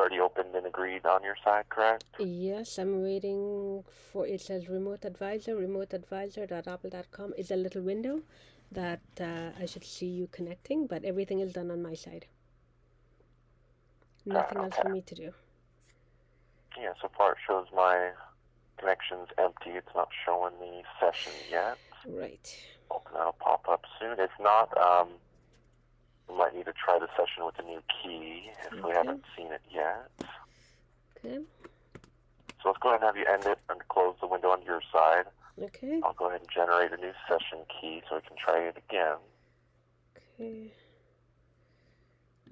already opened and agreed on your side, correct? Yes, I'm waiting for it says remoteadvisor.apple.com is a little window that I should see you connecting, but everything is done on my side. Got it, Nothing else for okay. me to do. Yeah, so far it shows my connection's empty. It's not showing the session yet. Right. Hoping that'll pop up soon. If not, we might need to try the session with a new key if we haven't seen it yet. Okay. So let's go ahead and have you end it and close the window on your side. Okay. I'll go ahead and generate a new session key so we can try it again. Okay.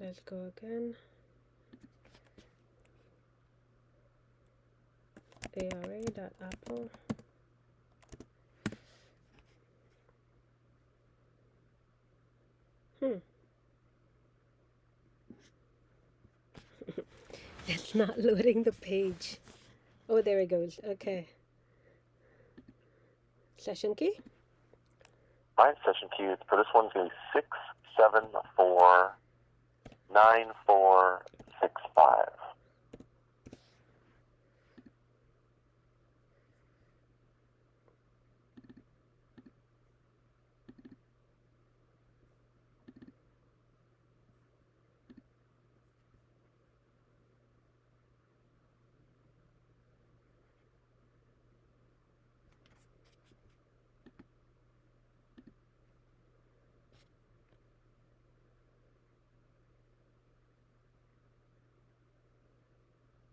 Let's go again. ara.apple. It's not loading the page. Oh, there it goes. Okay. Session key? My session key for this one's going to be 6749465.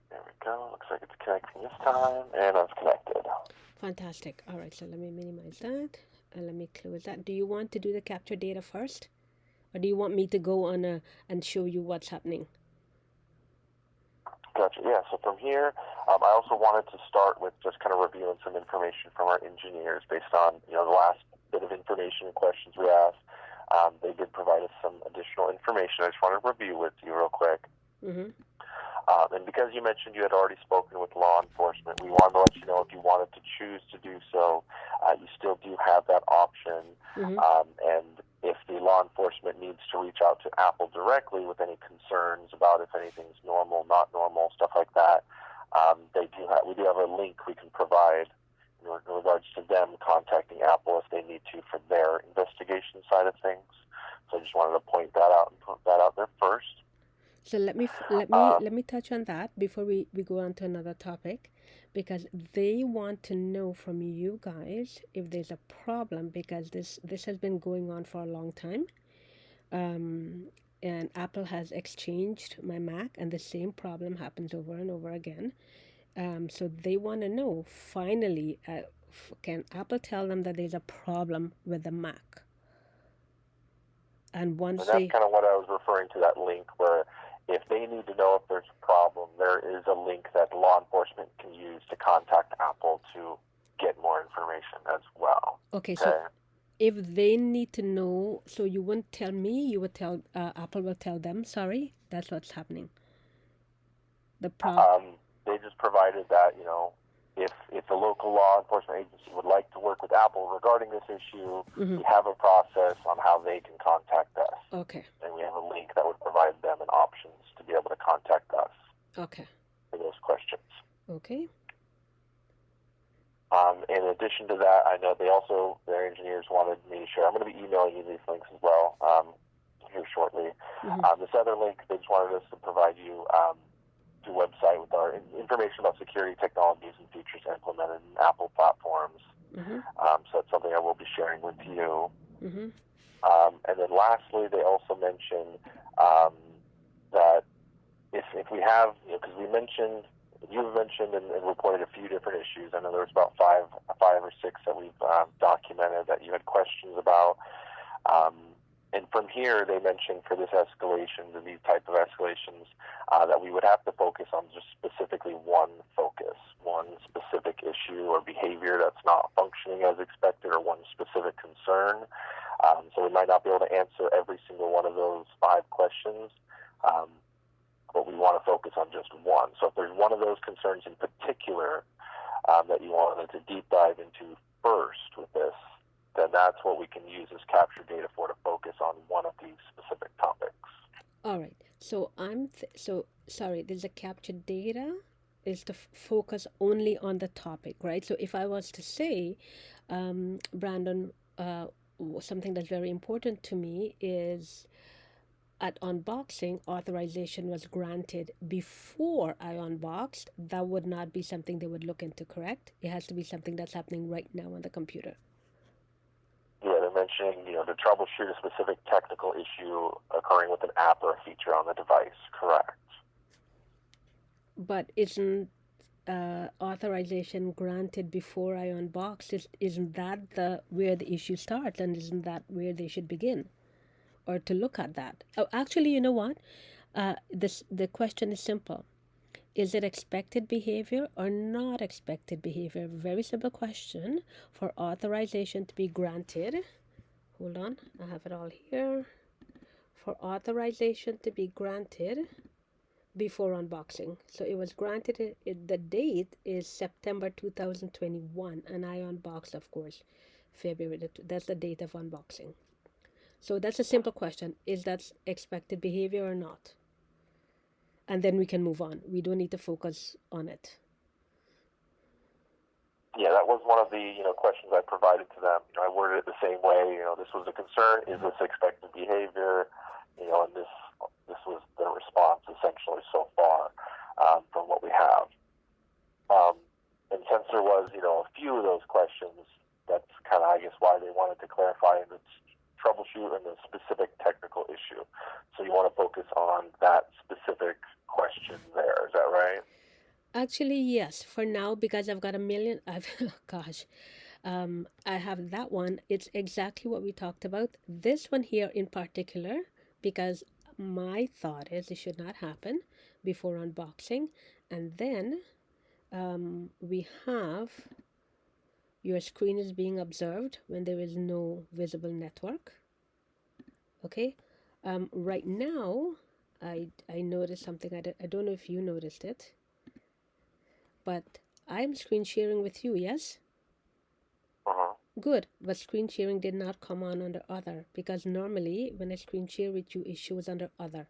There we go. Looks like it's connecting this time, and it's connected. Fantastic. All right, so let me minimize that and let me close that. Do you want to do the capture data first? Or do you want me to go on and show you what's happening? Gotcha. Yeah, so from here, I also wanted to start with just kind of reviewing some information from our engineers based on, the last bit of information and questions we asked. They did provide us some additional information. I just want to review with you real quick. Mm-hmm. And because you mentioned you had already spoken with law enforcement, we wanted to let you know if you wanted to choose to do so, you still do have that option. Mm-hmm. And if the law enforcement needs to reach out to Apple directly with any concerns about if anything's normal, not normal, stuff like that, we do have a link we can provide in regards to them contacting Apple if they need to for their investigation side of things. So I just wanted to point that out and put that out there first. So let me touch on that before we go on to another topic, because they want to know from you guys if there's a problem, because this has been going on for a long time. And Apple has exchanged my Mac, and the same problem happens over and over again. So they want to know, finally, can Apple tell them that there's a problem with the Mac? And once that's kind of what I was referring to, that link where if they need to know if there's a problem, there is a link that law enforcement can use to contact Apple to get more information as well. Okay, so if they need to know, so you wouldn't tell me, you would tell, Apple will tell them, sorry, that's what's happening. They just provided that, if the local law enforcement agency would like to work with Apple regarding this issue, we have a process on how they can contact us. Okay. And we have a link that would provide them an options to be able to contact us. Okay. For those questions. Okay. In addition to that, I know their engineers wanted me to share. I'm going to be emailing you these links as well here shortly. This other link, they just wanted us to provide you to a website with our information about security technologies and features implemented in Apple platforms. So that's something I will be sharing with you. And then lastly, they also mentioned that if we have, because you've mentioned and reported a few different issues. I know there was about five or six that we've documented that you had questions about. And from here, they mentioned for this escalation, and these type of escalations, that we would have to focus on just specifically one specific issue or behavior that's not functioning as expected, or one specific concern. So we might not be able to answer every single one of those 5 questions, but we want to focus on just one. So if there's one of those concerns in particular that you wanted to deep dive into first with this, then that's what we can use as capture data to focus on one of these specific topics. All right. So sorry, there's a capture data is to focus only on the topic, right? So if I was to say, Brandon, something that's very important to me is at unboxing, authorization was granted before I unboxed, that would not be something they would look into, correct? It has to be something that's happening right now on the computer. Yeah, they're mentioning, to troubleshoot a specific technical issue occurring with an app or a feature on the device, correct? But isn't authorization granted before I unbox? Isn't that where the issue starts, and isn't that where they should begin, or to look at that? Oh, actually, you know what? The question is simple. Is it expected behavior or not expected behavior? Very simple question for authorization to be granted. Hold on, I have it all here. For authorization to be granted before unboxing. So it was granted, the date is September 2021, and I unboxed, of course, February. That's the date of unboxing. So that's a simple question. Is that expected behavior or not? And then we can move on. We don't need to focus on it. Yeah, that was one of the questions I provided to them. I worded it the same way. This was a concern. Is this expected behavior? And this was the response essentially so far from what we have. And since there was a few of those questions, that's kind of I guess why they wanted to clarify the troubleshoot and the specific technical issue. So you want to focus on that specific question there. Is that right? Actually, yes, for now, because I've got a million, gosh, I have that one. It's exactly what we talked about. This one here in particular, because my thought is it should not happen before unboxing. And then we have your screen is being observed when there is no visible network. Okay, right now, I noticed something. I don't know if you noticed it. But I'm screen sharing with you, yes? Uh-huh. Good, but screen sharing did not come on under other, because normally when I screen share with you, it shows under other.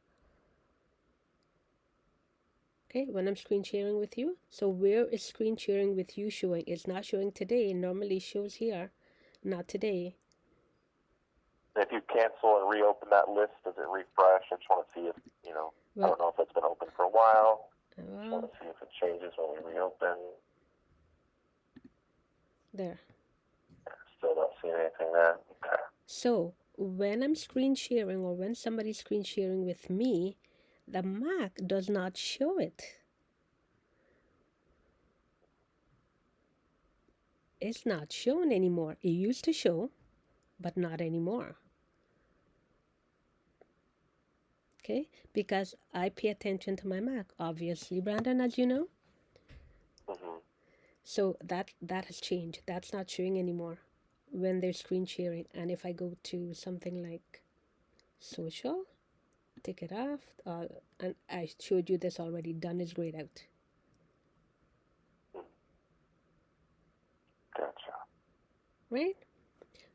Okay, when I'm screen sharing with you. So where is screen sharing with you showing? It's not showing today. It normally shows here, not today. If you cancel and reopen that list, does it refresh? I just want to see if, I don't know if it's been open for a while. I just want to see if it changes when we reopen. There. Still don't see anything there. Okay. So when I'm screen sharing or when somebody's screen sharing with me, the Mac does not show it. It's not shown anymore. It used to show, but not anymore. Okay, because I pay attention to my Mac, obviously, Brandon, as you know. Mm-hmm. So that has changed. That's not showing anymore when they're screen sharing. And if I go to something like social, take it off, and I showed you this already. Done is grayed out. Gotcha. Right?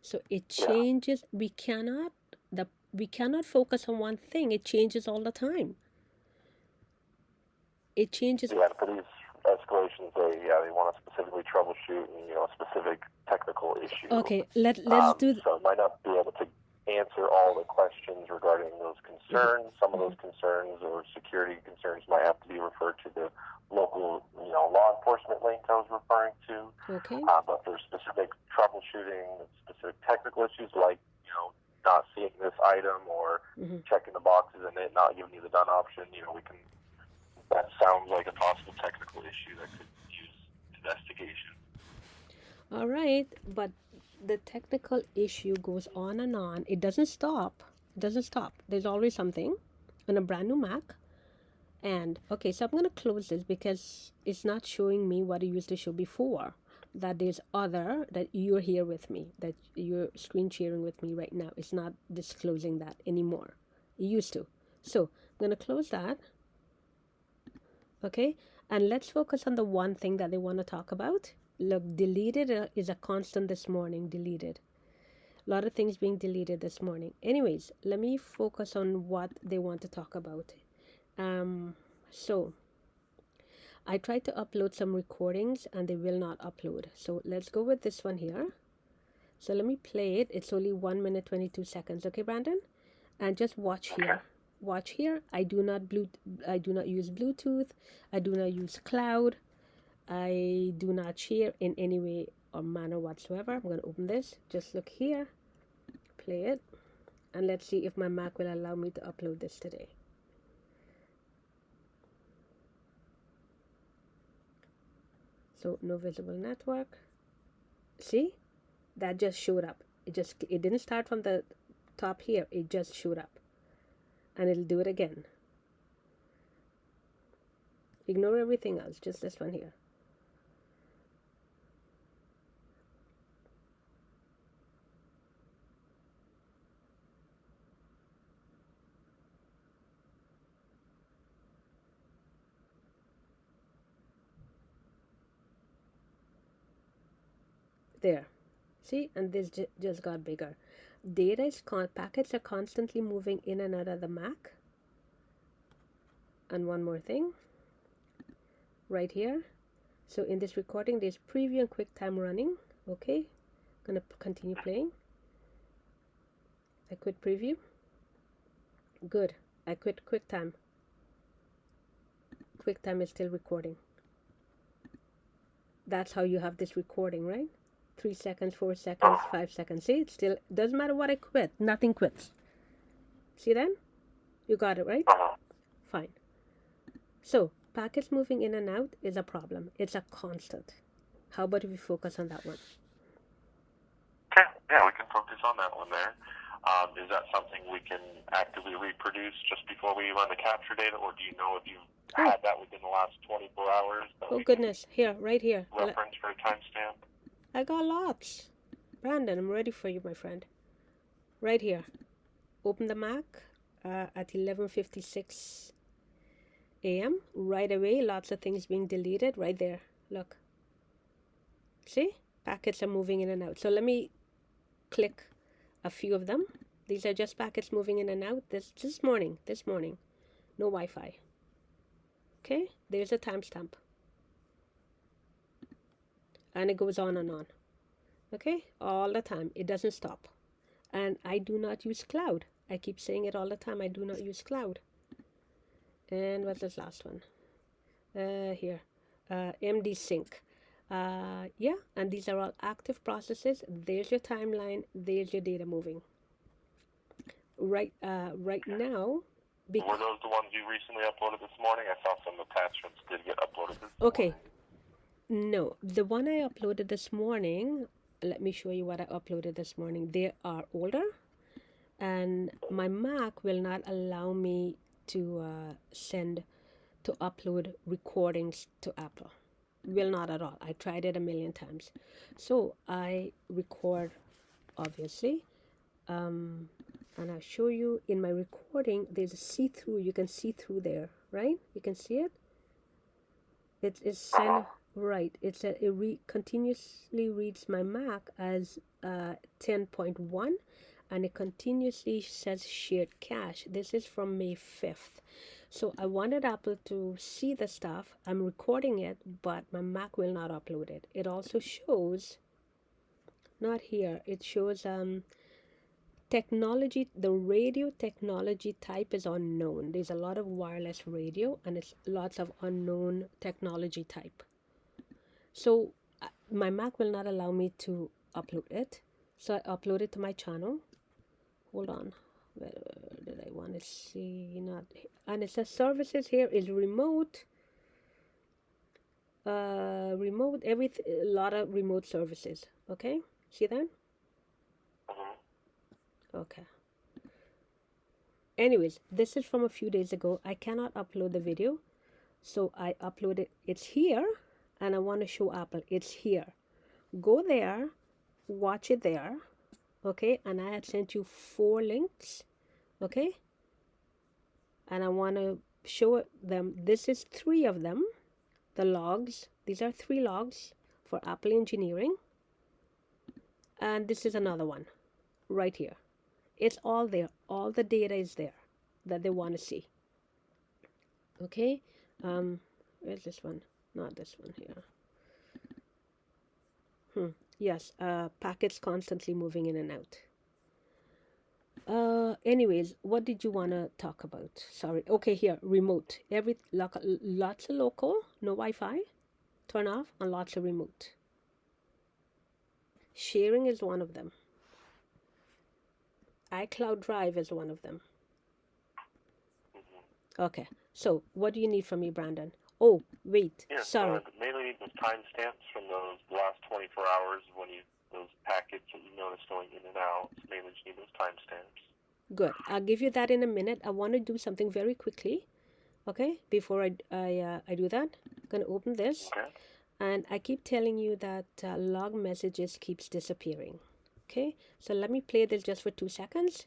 So it changes. Yeah. We cannot focus on one thing. It changes all the time. It changes. Yeah, for these escalations, they want to specifically troubleshoot a specific technical issue. Okay, let's do. So it might not be able to answer all the questions regarding those concerns. Some of those concerns or security concerns might have to be referred to the local, law enforcement link I was referring to. Okay. But for specific troubleshooting, specific technical issues like, not seeing this item or checking the boxes and it not giving you the done option, we can. That sounds like a possible technical issue that could use investigation. All right, but the technical issue goes on and on. It doesn't stop. It doesn't stop. There's always something on a brand new Mac. And okay, so I'm going to close this because it's not showing me what it used to show before. That there's other, that you're here with me, that you're screen sharing with me right now. It's not disclosing that anymore. It used to. So I'm going to close that. Okay, and let's focus on the one thing that they want to talk about. Look, deleted is a constant this morning. Deleted. A lot of things being deleted this morning. Anyways, let me focus on what they want to talk about. So I tried to upload some recordings and they will not upload. So let's go with this one here. So let me play it. It's only 1 minute 22 seconds. Okay, Brandon? And just watch here. Watch here. I do not use Bluetooth. I do not use cloud. I do not share in any way or manner whatsoever. I'm going to open this. Just look here. Play it. And let's see if my Mac will allow me to upload this today. So no visible network. See? That just showed up. It didn't start from the top here. It just showed up. And it'll do it again. Ignore everything else, just this one here. There. See? And this just got bigger. Packets are constantly moving in and out of the Mac. And one more thing. Right here. So in this recording, there's preview and QuickTime running. Okay. Gonna continue playing. I quit preview. Good. I quit QuickTime. QuickTime is still recording. That's how you have this recording, right? 3 seconds, 4 seconds, 5 seconds. See, it still doesn't matter what I quit. Nothing quits. See then? You got it, right? Fine. So, packets moving in and out is a problem. It's a constant. How about if we focus on that one? Okay, yeah, we can focus on that one there. Is that something we can actively reproduce just before we run the capture data, or do you know if you've had that within the last 24 hours? Oh, goodness. Here, right here. Reference for a timestamp? I got lots. Brandon, I'm ready for you, my friend. Right here. Open the Mac at 11:56 a.m. Right away, lots of things being deleted. Right there. Look. See? Packets are moving in and out. So let me click a few of them. These are just packets moving in and out. This morning. No Wi-Fi. Okay? There's a timestamp. And it goes on and on. Okay? All the time. It doesn't stop. And I do not use cloud. I keep saying it all the time. I do not use cloud. And what's this last one? Here. MD Sync. Yeah, and these are all active processes. There's your timeline. There's your data moving. Right now. Were those the ones you recently uploaded this morning? I saw some attachments did get uploaded this morning. No, the one I uploaded this morning, let me show you what I uploaded this morning. They are older, and my Mac will not allow me to upload recordings to Apple. Will not at all. I tried it a million times. So I record, obviously, and I'll show you in my recording. There's a see-through. You can see through there, right? You can see it. It's right. It continuously reads my Mac as 10.1, and it continuously says shared cache. This is from May 5th. So I wanted Apple to see the stuff. I'm recording it, but my Mac will not upload it. It also shows, not here, it shows technology, the radio technology type is unknown. There's a lot of wireless radio, and it's lots of unknown technology type. So my Mac will not allow me to upload it. So I upload it to my channel. Hold on. Where did I want to see? Not, and it says services here is remote. Remote, everything, a lot of remote services. Okay, see that? Okay. Anyways, this is from a few days ago. I cannot upload the video, so I upload it. It's here, and I want to show Apple. It's here. Go there, watch it there. Okay, and I had sent you 4 links. Okay, and I want to show them. This is 3 of them. The logs. These are 3 logs for Apple engineering, and this is another one right here. It's all there. All the data is there that they want to see. Okay, Where's this one? Not this one here. Yes, packets constantly moving in and out. Anyways, what did you want to talk about? Sorry. Okay, here, remote. Lots of local, no Wi-Fi, turn off, and lots of remote. Sharing is one of them. iCloud Drive is one of them. Okay, so what do you need from me, Brandon? Oh, wait, yeah, sorry. Mainly need those timestamps from those last 24 hours when those packets that you noticed going in and out. Mainly just need those timestamps. Good. I'll give you that in a minute. I want to do something very quickly. Okay, before I do that, I'm gonna open this. Okay. And I keep telling you that log messages keeps disappearing. Okay, so let me play this just for 2 seconds.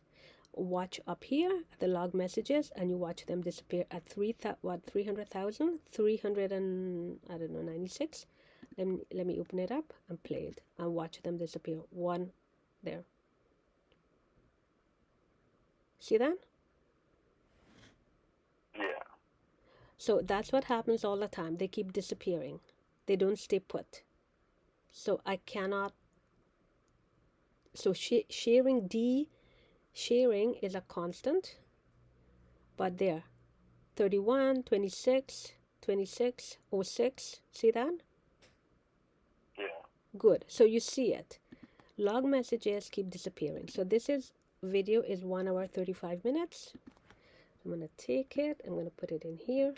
Watch up here the log messages, and you watch them disappear at 300,000, 300 and I don't know 96. Let me open it up and play it and watch them disappear. One there. See that? Yeah. So that's what happens all the time. They keep disappearing. They don't stay put. So I cannot. So sharing is a constant. But there, 31, 26, 26, 06. See that? Yeah. Good. So you see it. Log messages keep disappearing. So this video is 1 hour 35 minutes. I'm going to take it. I'm going to put it in here.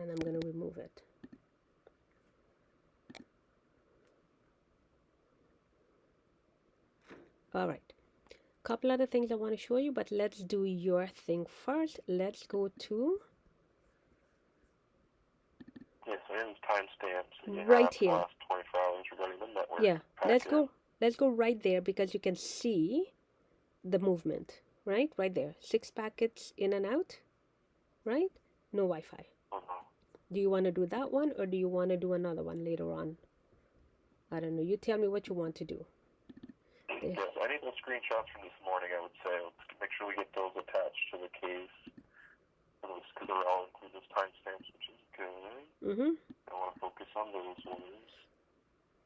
And I'm going to remove it. All right. Couple other things I want to show you, but let's do your thing first. Let's go to timestamps right here. Last 24 hours regarding the network. Yeah, let's go right there because you can see the movement, right there. 6 packets in and out, right? No Wi-Fi. Do you want to do that one, or do you want to do another one later on? I don't know. You tell me what you want to do. Yes, I need those screenshots from this morning, I would say. Let's make sure we get those attached to the case. Because they'll all include those timestamps, which is good. I want to focus on those ones.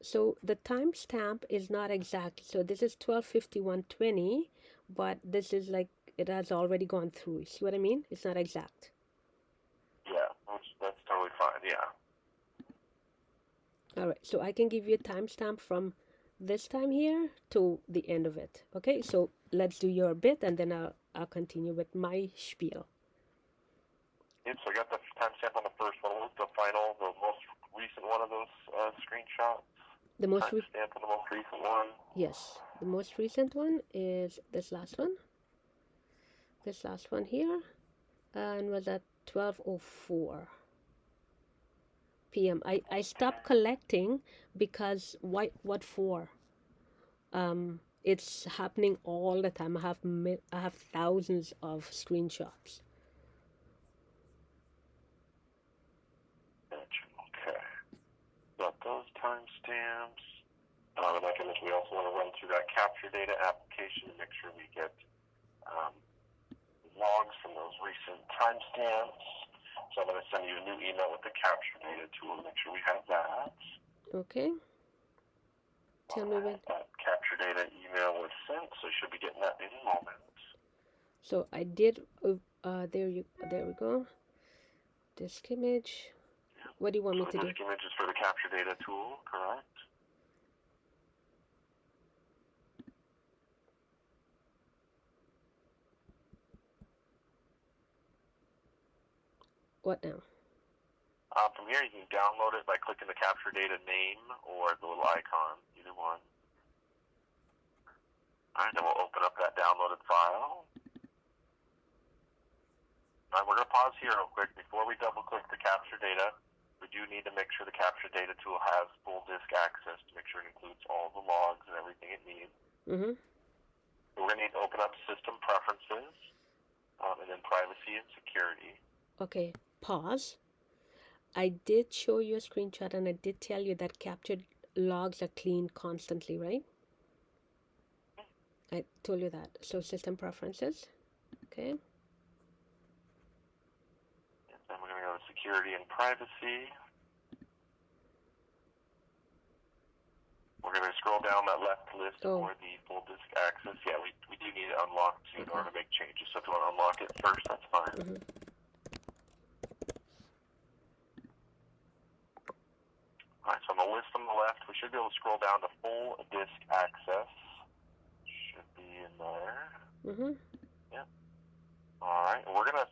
So the timestamp is not exact. So this is 12:51:20, but this is like it has already gone through. See what I mean? It's not exact. Yeah, that's totally fine. Yeah. All right. So I can give you a timestamp from this time here to the end of it. Okay. So let's do your bit, and then I'll continue with my spiel. Yep. So I got the timestamp on the first one. What's the most recent one of those screenshots? The most timestamp on the most recent one. Yes, the most recent one is this last one. This last one here, and was at 12:04 p.m. I stopped collecting because what for? It's happening all the time. I have thousands of screenshots. Okay. Got those timestamps. And like I mentioned, we also want to run through that capture data application to make sure we get logs from those recent timestamps. So I'm going to send you a new email with the capture data tool to make sure we have that. Okay. Tell me when. That capture data email was sent, so you should be getting that any moment. So I did. There we go. Disk image. What do you want me to do? Disk image is for the capture data tool, correct? What now? From here, you can download it by clicking the capture data name or the little icon, either one. All right, then we'll open up that downloaded file. All right, we're going to pause here real quick. Before we double-click the capture data, we do need to make sure the capture data tool has full disk access to make sure it includes all the logs and everything it needs. So we're going to need to open up System Preferences, and then Privacy and Security. Okay, pause. I did show you a screenshot, and I did tell you that captured logs are cleaned constantly, right? I told you that. So System Preferences, okay. Then we're going to go to security and privacy. We're going to scroll down that left list for the full disk access. Yeah, we do need it unlocked in order to make changes. So if you want to unlock it first, that's fine. All right, so on the list on the left, we should be able to scroll down to full disk access. Should be in there. Yep. All right, and we're gonna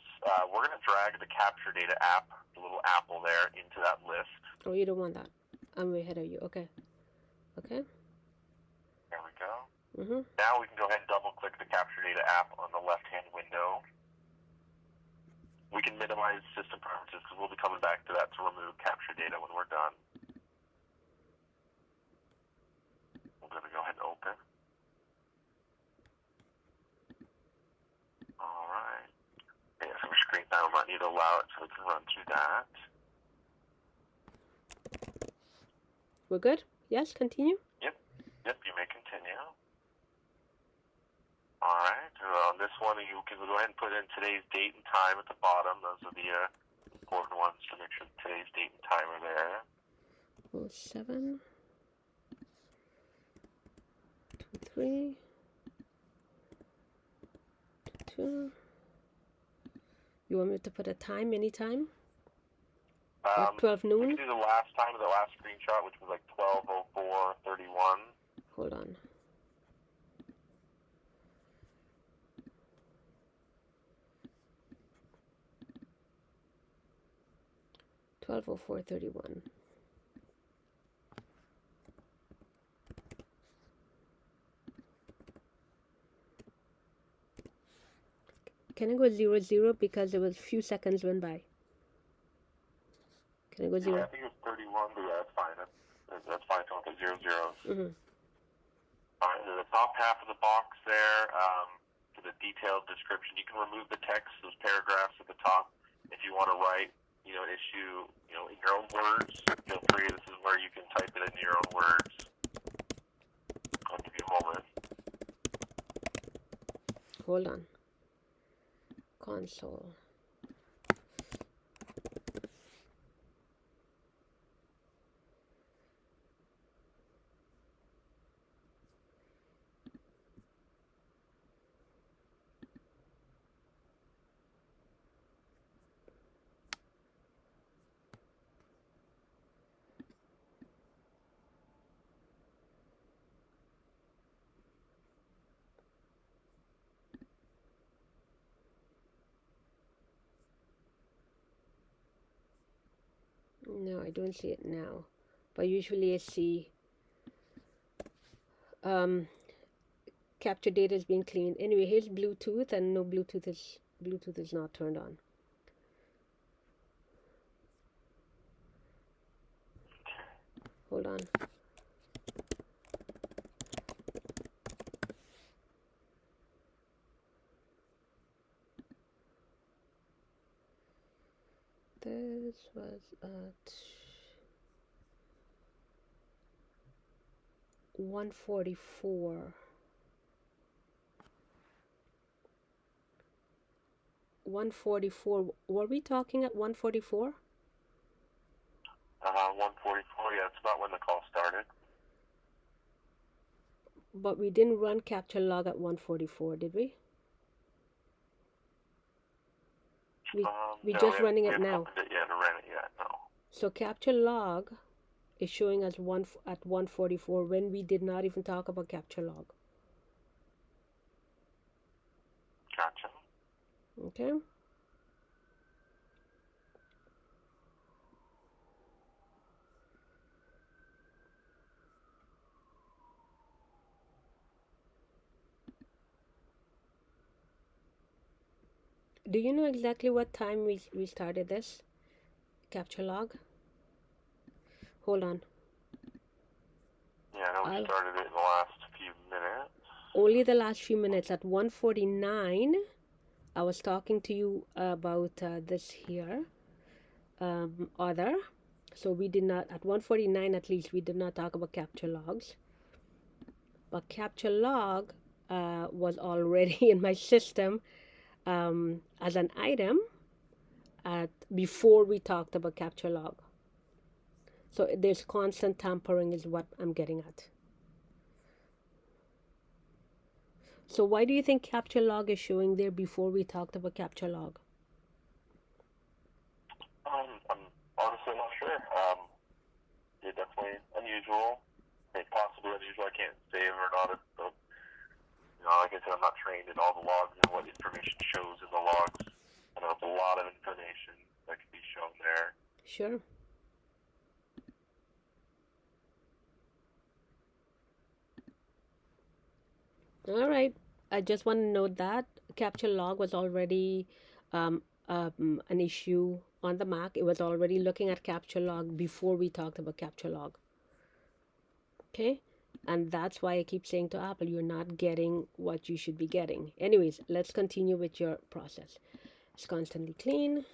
drag the capture data app, the little apple there, into that list. Oh, you don't want that. I'm way ahead of you. Okay. Okay. There we go. Now we can go ahead and double-click the capture data app on the left-hand window. We can minimize system preferences because we'll be coming back to that to remove capture data when we're done. We're going to go ahead and open. All right. Okay, so screen time, I might need to allow it so we can run through that. We're good? Yes, continue? Yep, you may continue. All right, on this one, you can go ahead and put in today's date and time at the bottom. Those are the important ones to make sure today's date and time are there. 07 23 22. You want me to put a time, any time? At 12 noon? We can do the last time of the last screenshot, which was like 12:04:31. Hold on. $12:04:31. Can I go 00 because there was a few seconds went by? Can I go 0? Yeah, I think it was 31, but yeah, that's fine. That's fine. Don't put 00s. All right, in the top half of the box there, to the detailed description, you can remove the text, those paragraphs at the top. If you want to write, an issue, in your own words, feel free. This is where you can type it in your own words. I'll give you a moment. Hold on. Console. No, I don't see it now. But usually I see capture data is being cleaned. Anyway, here's Bluetooth, and no, Bluetooth is not turned on. Hold on. This was at 1:44. 1:44. Were we talking at 1:44? 1:44. Yeah, that's about when the call started. But we didn't run capture log at 1:44, did we? We're no, just running it now. Ran it yet, no. So capture log is showing us at 1:44 when we did not even talk about capture log. Gotcha. Okay. Do you know exactly what time we started this capture log? Hold on. Yeah, I know we started it in the last few minutes. Only the last few minutes. At 1:49, I was talking to you about this here, other. So we did not, at 1:49 at least, we did not talk about capture logs. But capture log was already in my system as an item, at before we talked about capture log. So there's constant tampering is what I'm getting at. So why do you think capture log is showing there before we talked about capture log? I'm honestly not sure. It's definitely unusual. It's possibly unusual. I can't say it or not. Like I said, I'm not trained in all the logs and what information shows in the logs. I know it's a lot of information that can be shown there. Sure. All right. I just want to note that capture log was already um, an issue on the Mac. It was already looking at capture log before we talked about capture log. Okay. And that's why I keep saying to Apple, you're not getting what you should be getting. Anyways, let's continue with your process. It's constantly clean.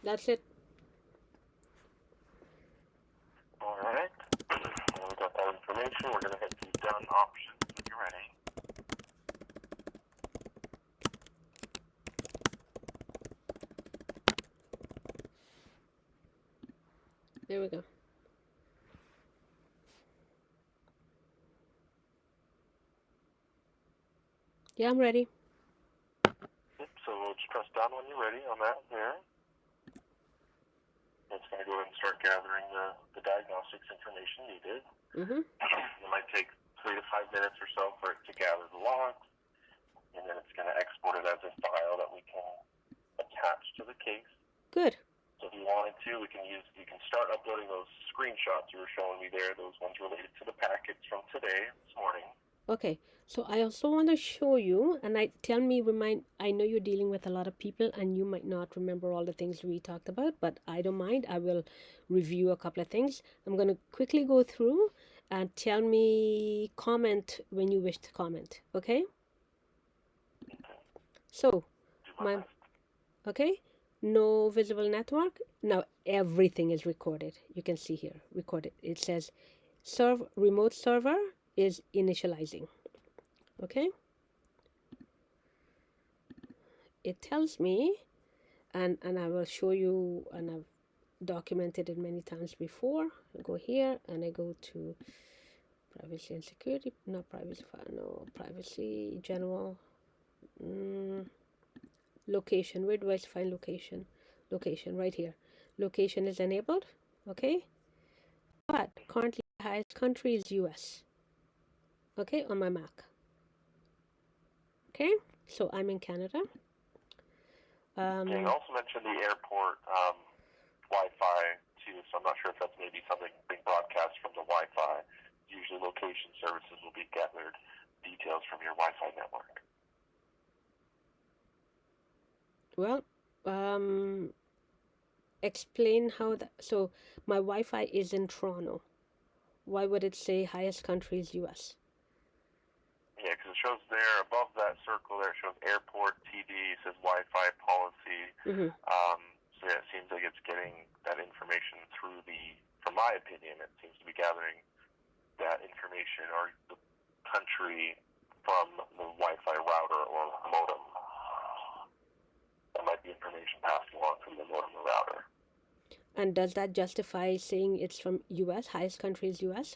That's it. All right. We got that information. We're going to hit the done option when you're ready. There we go. Yeah, I'm ready. Yep, so we'll just press done when you're ready on that there. It's going to go ahead and start gathering the diagnostics information needed. It might take 3 to 5 minutes or so for it to gather the logs, and then it's going to export it as a file that we can attach to the case. Good. So if you wanted to, you can start uploading those screenshots you were showing me there, those ones related to the packets from today, this morning. Okay, so I also want to show you, and I know you're dealing with a lot of people and you might not remember all the things we talked about, but I don't mind. I will review a couple of things. I'm going to quickly go through and tell me, comment when you wish to comment, okay? So, okay, no visible network. Now everything is recorded. You can see here, recorded. It says remote server is initializing. Okay, it tells me, and I will show you, and I've documented it many times before. I go here and I go to privacy and security, not privacy, no, privacy general, location. Where do I find location? Location right here. Location is enabled. Okay, but currently the highest country is US. Okay, on my Mac. Okay, so I'm in Canada. You also mentioned the airport Wi-Fi too, so I'm not sure if that's maybe something being broadcast from the Wi-Fi. Usually location services will be gathered details from your Wi-Fi network. Well, explain how that. So my Wi-Fi is in Toronto. Why would it say highest country is US? Yeah, because it shows there above that circle there, it shows airport TD, it says Wi-Fi policy. So yeah, it seems like it's getting that information through from my opinion, it seems to be gathering that information or the country from the Wi-Fi router or modem. That might be information passed along from the modem or router. And does that justify saying it's from US, highest country is US?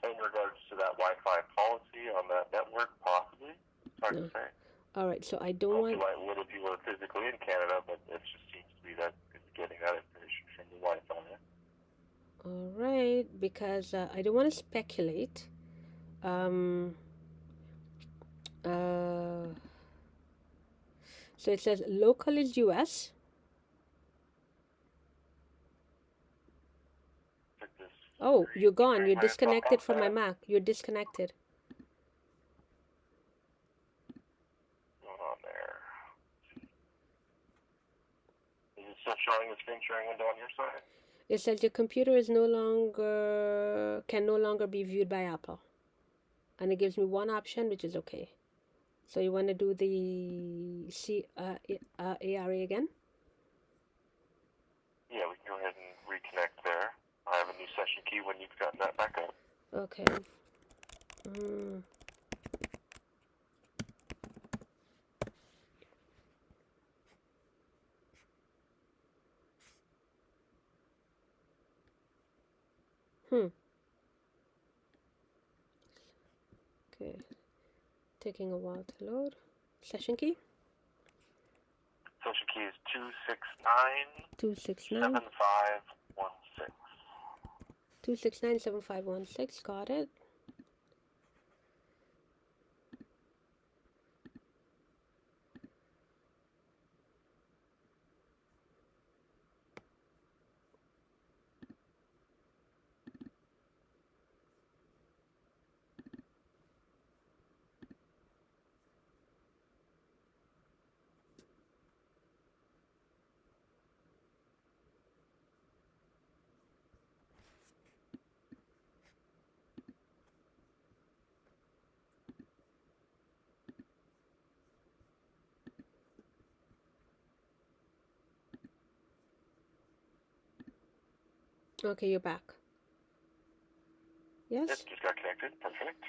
In regards to that Wi-Fi policy on that network, possibly. It's hard to say. All right, so I don't want. I would if you were physically in Canada, but it just seems to be that it's getting that information from the Wi-Fi. All right, because I don't want to speculate. So it says local is US. Oh, you're gone. You're disconnected from my Mac. You're disconnected. What's going on there? Is it still showing the screen sharing window on your side? It says your computer is can no longer be viewed by Apple. And it gives me one option, which is okay. So you want to do the ARA again? Yeah, we can go ahead and reconnect there. I have a new session key when you've gotten that back up. Okay. Okay. Taking a while to load. Session key? Session key is 269 7516. 269 7516. Got it. Okay, you're back. Yes? Yep, just got connected. Perfect.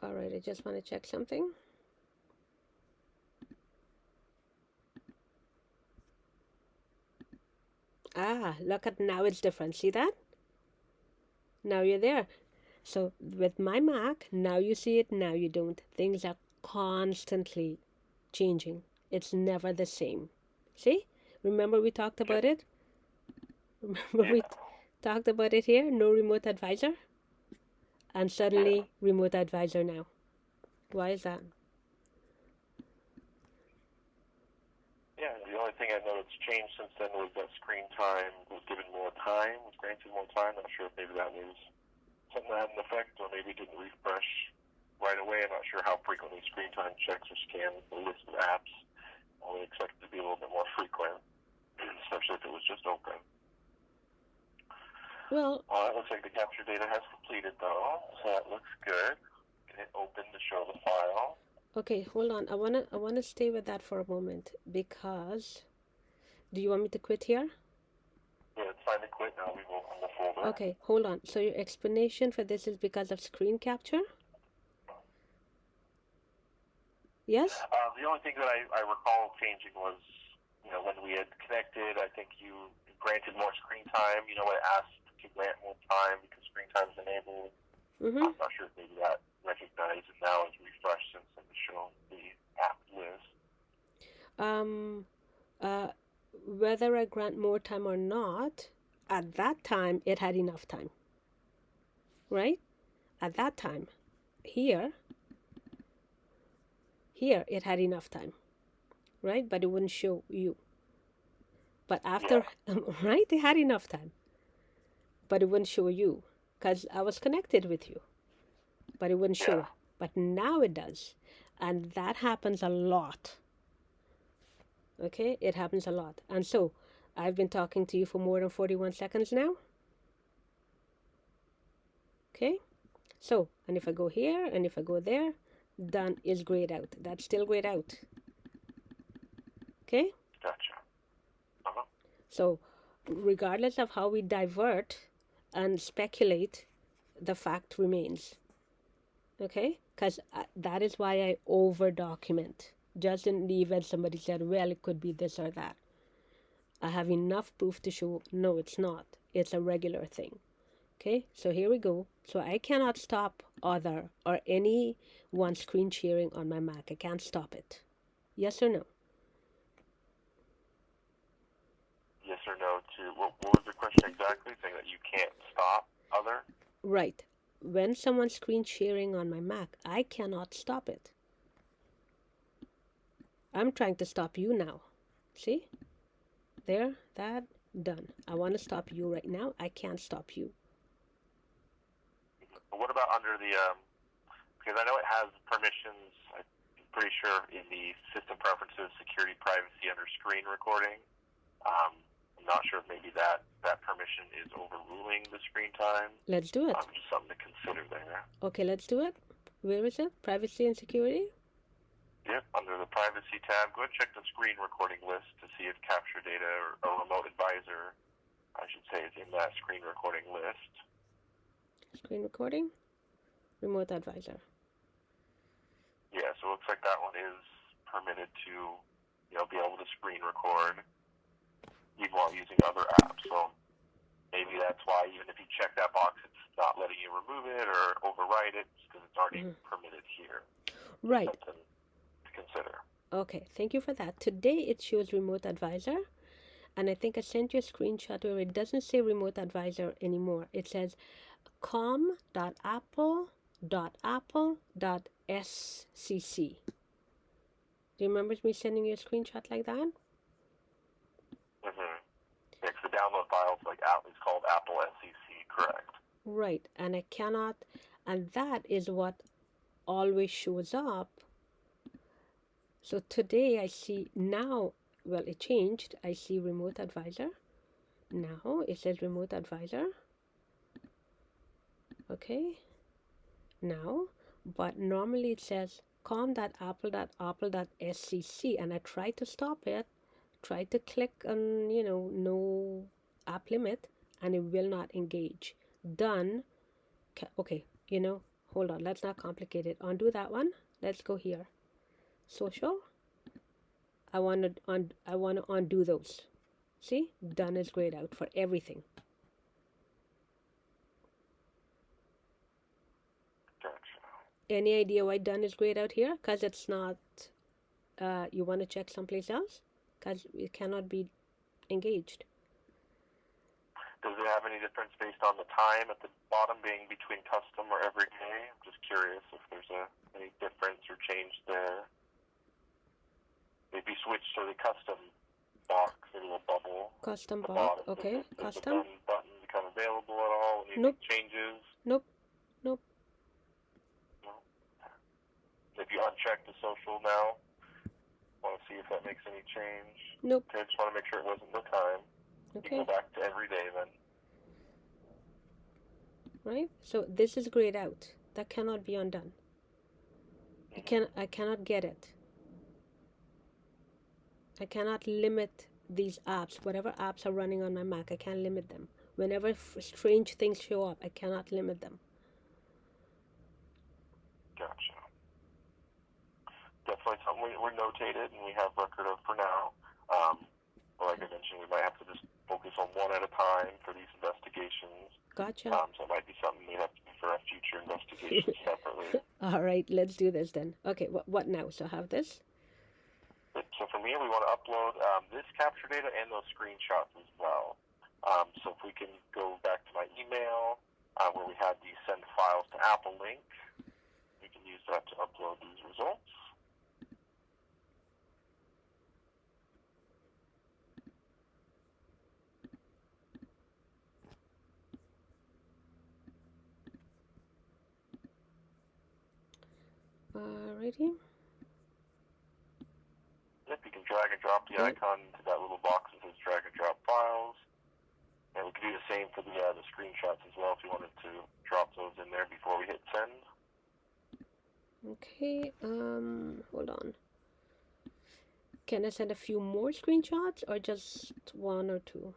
All right, I just want to check something. Look at now, it's different. See that? Now you're there. So with my Mac, now you see it, now you don't. Things are constantly changing. It's never the same. See? Remember we talked about it? Remember we talked about it here? No remote advisor? And suddenly, remote advisor now. Why is that? Yeah, the only thing I know that's changed since then was that screen time was given more time, was granted more time. Not sure if maybe that was something that had an effect, or maybe didn't refresh right away. I'm not sure how frequently screen time checks or scans the list of apps. I would expect it to be a little bit more frequent, especially if it was just open. Well, it looks like the capture data has completed though, so that looks good. Can hit open to show the file. Okay, hold on. I wanna stay with that for a moment because. Do you want me to quit here? Yeah, it's sign to quit. Now we will on the folder. Okay, hold on. So your explanation for this is because of screen capture? Yes? The only thing that I recall changing was, when we had connected, I think you granted more screen time. It asked to grant more time because screen time is enabled. I'm not sure if maybe that recognized it now as refreshed since it was shown the app list. Whether I grant more time or not, at that time it had enough time. Right? At that time. Here it had enough time. Right? But it wouldn't show you. But after, right? It had enough time. But it wouldn't show you. Because I was connected with you. But it wouldn't show. But now it does. And that happens a lot. Okay? It happens a lot. And so, I've been talking to you for more than 41 seconds now. Okay? So, and if I go here, and if I go there, done is grayed out. That's still grayed out. Okay? Gotcha. So, regardless of how we divert and speculate, the fact remains. Okay? Because that is why I over-document. Just in the event somebody said, well, it could be this or that. I have enough proof to show, no, it's not. It's a regular thing. Okay, so here we go. So I cannot stop other or anyone screen sharing on my Mac. I can't stop it. Yes or no? Yes or no to, what was the question exactly? Saying that you can't stop other? Right. When someone's screen sharing on my Mac, I cannot stop it. I'm trying to stop you now. See? There, that, done. I want to stop you right now. I can't stop you. What about under the, because I know it has permissions, I'm pretty sure in the system preferences, security, privacy under screen recording. I'm not sure if maybe that permission is overruling the screen time. Let's do it. Just something to consider there. Okay, let's do it. Where is it? Privacy and security? Yep, under the privacy tab, go and check the screen recording list to see if capture data or remote advisor, I should say, is in that screen recording list. Screen recording? Remote advisor. Yeah, so it looks like that one is permitted to, be able to screen record even while using other apps. So maybe that's why even if you check that box, it's not letting you remove it or override it because it's already permitted here. Right. Something to consider. Okay, thank you for that. Today it shows remote advisor, and I think I sent you a screenshot where it doesn't say remote advisor anymore. It says com.apple.apple.scc. Do you remember me sending you a screenshot like that? Mm-hmm. Yeah, the download files it's called Apple SCC, correct? Right, and I cannot, and that is what always shows up. So today I see now, well, it changed. I see remote advisor. Now it says remote advisor. Okay. Now, but normally it says com.apple.apple.scc, and I try to stop it, try to click on, no app limit, and it will not engage. Done. Okay, hold on, let's not complicate it. Undo that one. Let's go here. Social. I want to undo those. See, done is grayed out for everything. Any idea why done is grayed out here? Because it's not, you want to check someplace else? Because it cannot be engaged. Does it have any difference based on the time at the bottom being between custom or everyday? I'm just curious if there's any difference or change there. Maybe switch to the custom box, a little bubble. Custom box, okay. Custom. Does the button become available at all when you make changes? Nope. No? If you uncheck the social now, want to see if that makes any change? Nope. Okay, just want to make sure it wasn't the time. Okay. You go back to everyday then. Right? So this is grayed out. That cannot be undone. I cannot get it. I cannot limit these apps, whatever apps are running on my Mac, I can't limit them. Whenever strange things show up, I cannot limit them. Gotcha. Definitely something we're notated and we have record of for now. Like I mentioned, we might have to just focus on one at a time for these investigations. Gotcha. So it might be something we have to do for our future investigations separately. All right, let's do this then. Okay, what now? So I have this. So from here, we want to upload this capture data and those screenshots as well. So if we can go back to my email where we had the send files to Apple link, we can use that to upload these results. Alrighty. Yep, you can drag and drop the icon into that little box that says drag and drop files. And we can do the same for the screenshots as well if you wanted to drop those in there before we hit send. Okay, hold on. Can I send a few more screenshots or just one or two?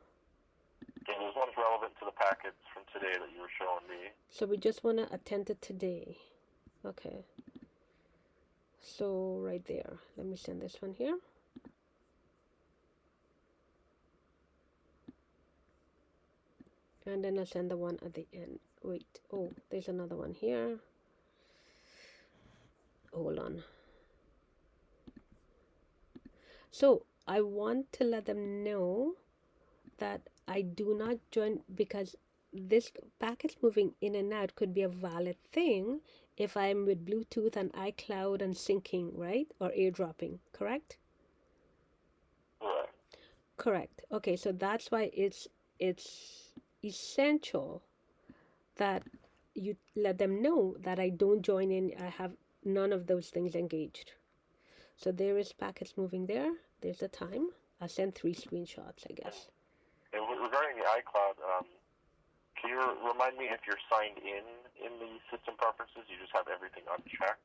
Yeah, there's ones relevant to the packets from today that you were showing me. So we just want to attend to today. Okay. So right there. Let me send this one here. And then I'll send the one at the end. Wait, oh, there's another one here. Hold on. So I want to let them know that I do not join, because this packets moving in and out could be a valid thing if I'm with Bluetooth and iCloud and syncing, right? Or airdropping, correct? Right. Correct. Okay, so that's why it's essential that you let them know that I don't join in. I have none of those things engaged. So there is packets moving there. There's the time. I'll send 3 screenshots, I guess. And regarding the iCloud, can you remind me if you're signed in the system preferences, you just have everything unchecked?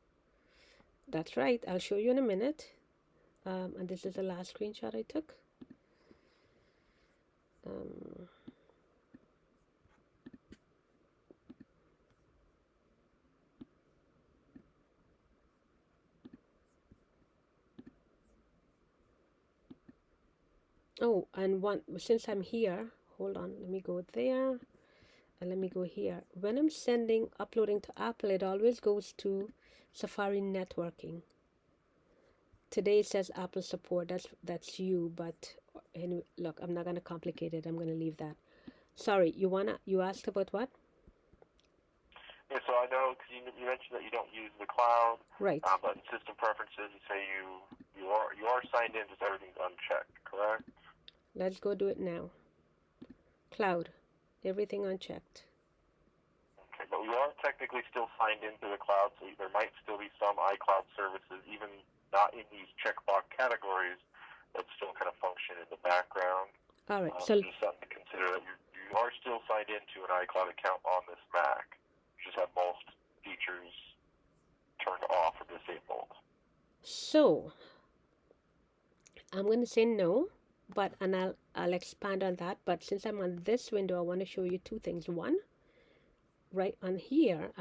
That's right. I'll show you in a minute. And this is the last screenshot I took. Oh, and one, since I'm here, hold on, let me go there and let me go here. When I'm uploading to Apple, it always goes to Safari networking. Today it says Apple support. That's you, but anyway, look, I'm not gonna complicate it. I'm gonna leave that. Sorry, you asked about what? Yeah, so I know because you mentioned that you don't use the cloud, right? But in system preferences, you say you are signed in, just everything's unchecked, correct? Let's go do it now. Cloud, everything unchecked. Okay, but we are technically still signed into the cloud, so there might still be some iCloud services, even not in these checkbox categories, that still kind of function in the background. All right, so just something to consider that you are still signed into an iCloud account on this Mac. You just have most features turned off or disabled. So I'm going to say no, but I'll expand on that. But since I'm on this window, I want to show you 2 things. One, right on here,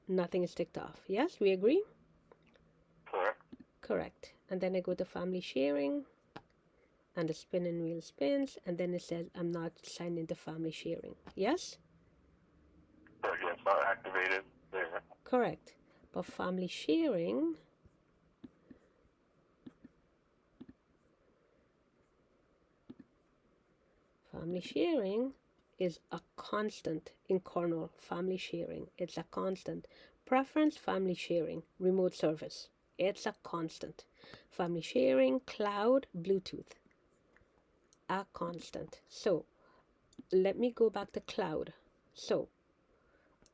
nothing is ticked off. Yes, we agree? Correct. Correct. And then I go to family sharing, and the spin and wheel spins, and then it says I'm not signed into family sharing. Yes? Correct. Yeah, it's not activated there. Correct. But family sharing, is a constant in Cornell. Family sharing, it's a constant. Preference, family sharing, remote service, it's a constant. Family sharing, cloud, Bluetooth, a constant. So let me go back to cloud. So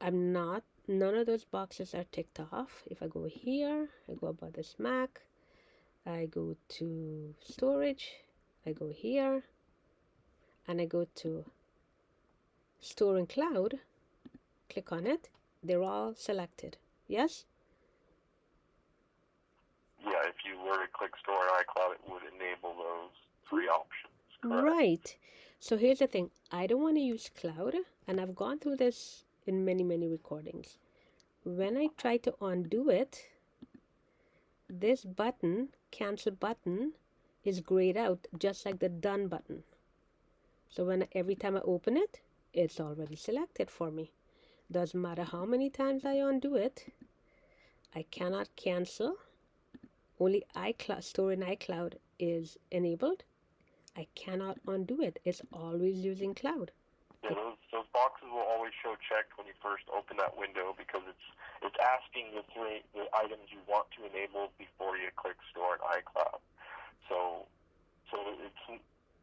none of those boxes are ticked off. If I go here, I go about this Mac, I go to storage, I go here, and I go to store in cloud, click on it, they're all selected. Yes? Yeah, if you were to click store in iCloud, it would enable those 3 options. Right. So here's the thing. I don't want to use cloud, and I've gone through this in many, many recordings. When I try to undo it, this button, cancel button, is grayed out just like the done button. So every time I open it, it's already selected for me. Doesn't matter how many times I undo it, I cannot cancel. Only iCloud store in iCloud is enabled. I cannot undo it. It's always using cloud. Yeah, those boxes will always show checked when you first open that window because it's asking the items you want to enable before you click store in iCloud. So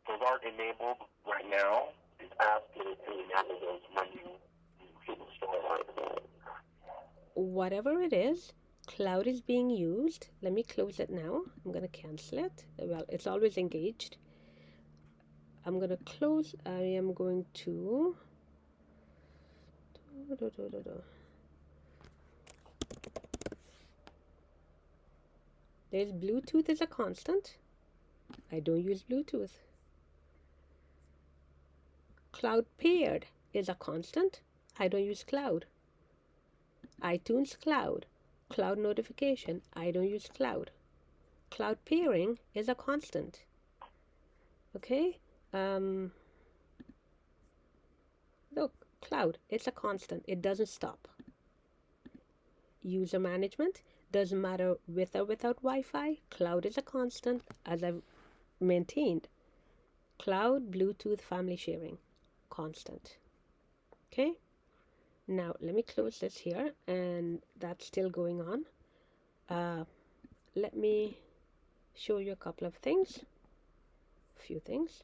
those aren't enabled right now. It's asking to enable those when you hit store in iCloud. Whatever it is, cloud is being used. Let me close it now. I'm going to cancel it. Well, it's always engaged. I'm going to close. I am going to there's Bluetooth is a constant. I don't use Bluetooth. Cloud paired is a constant. I don't use cloud. iTunes cloud. Cloud notification. I don't use cloud. Cloud pairing is a constant. Okay? Look, cloud, it's a constant. It doesn't stop. User management doesn't matter with or without Wi-Fi. Cloud is a constant, as I've maintained. Cloud, Bluetooth, family sharing, constant. Okay? Now, let me close this here, and that's still going on. Let me show you a couple of things. A few things.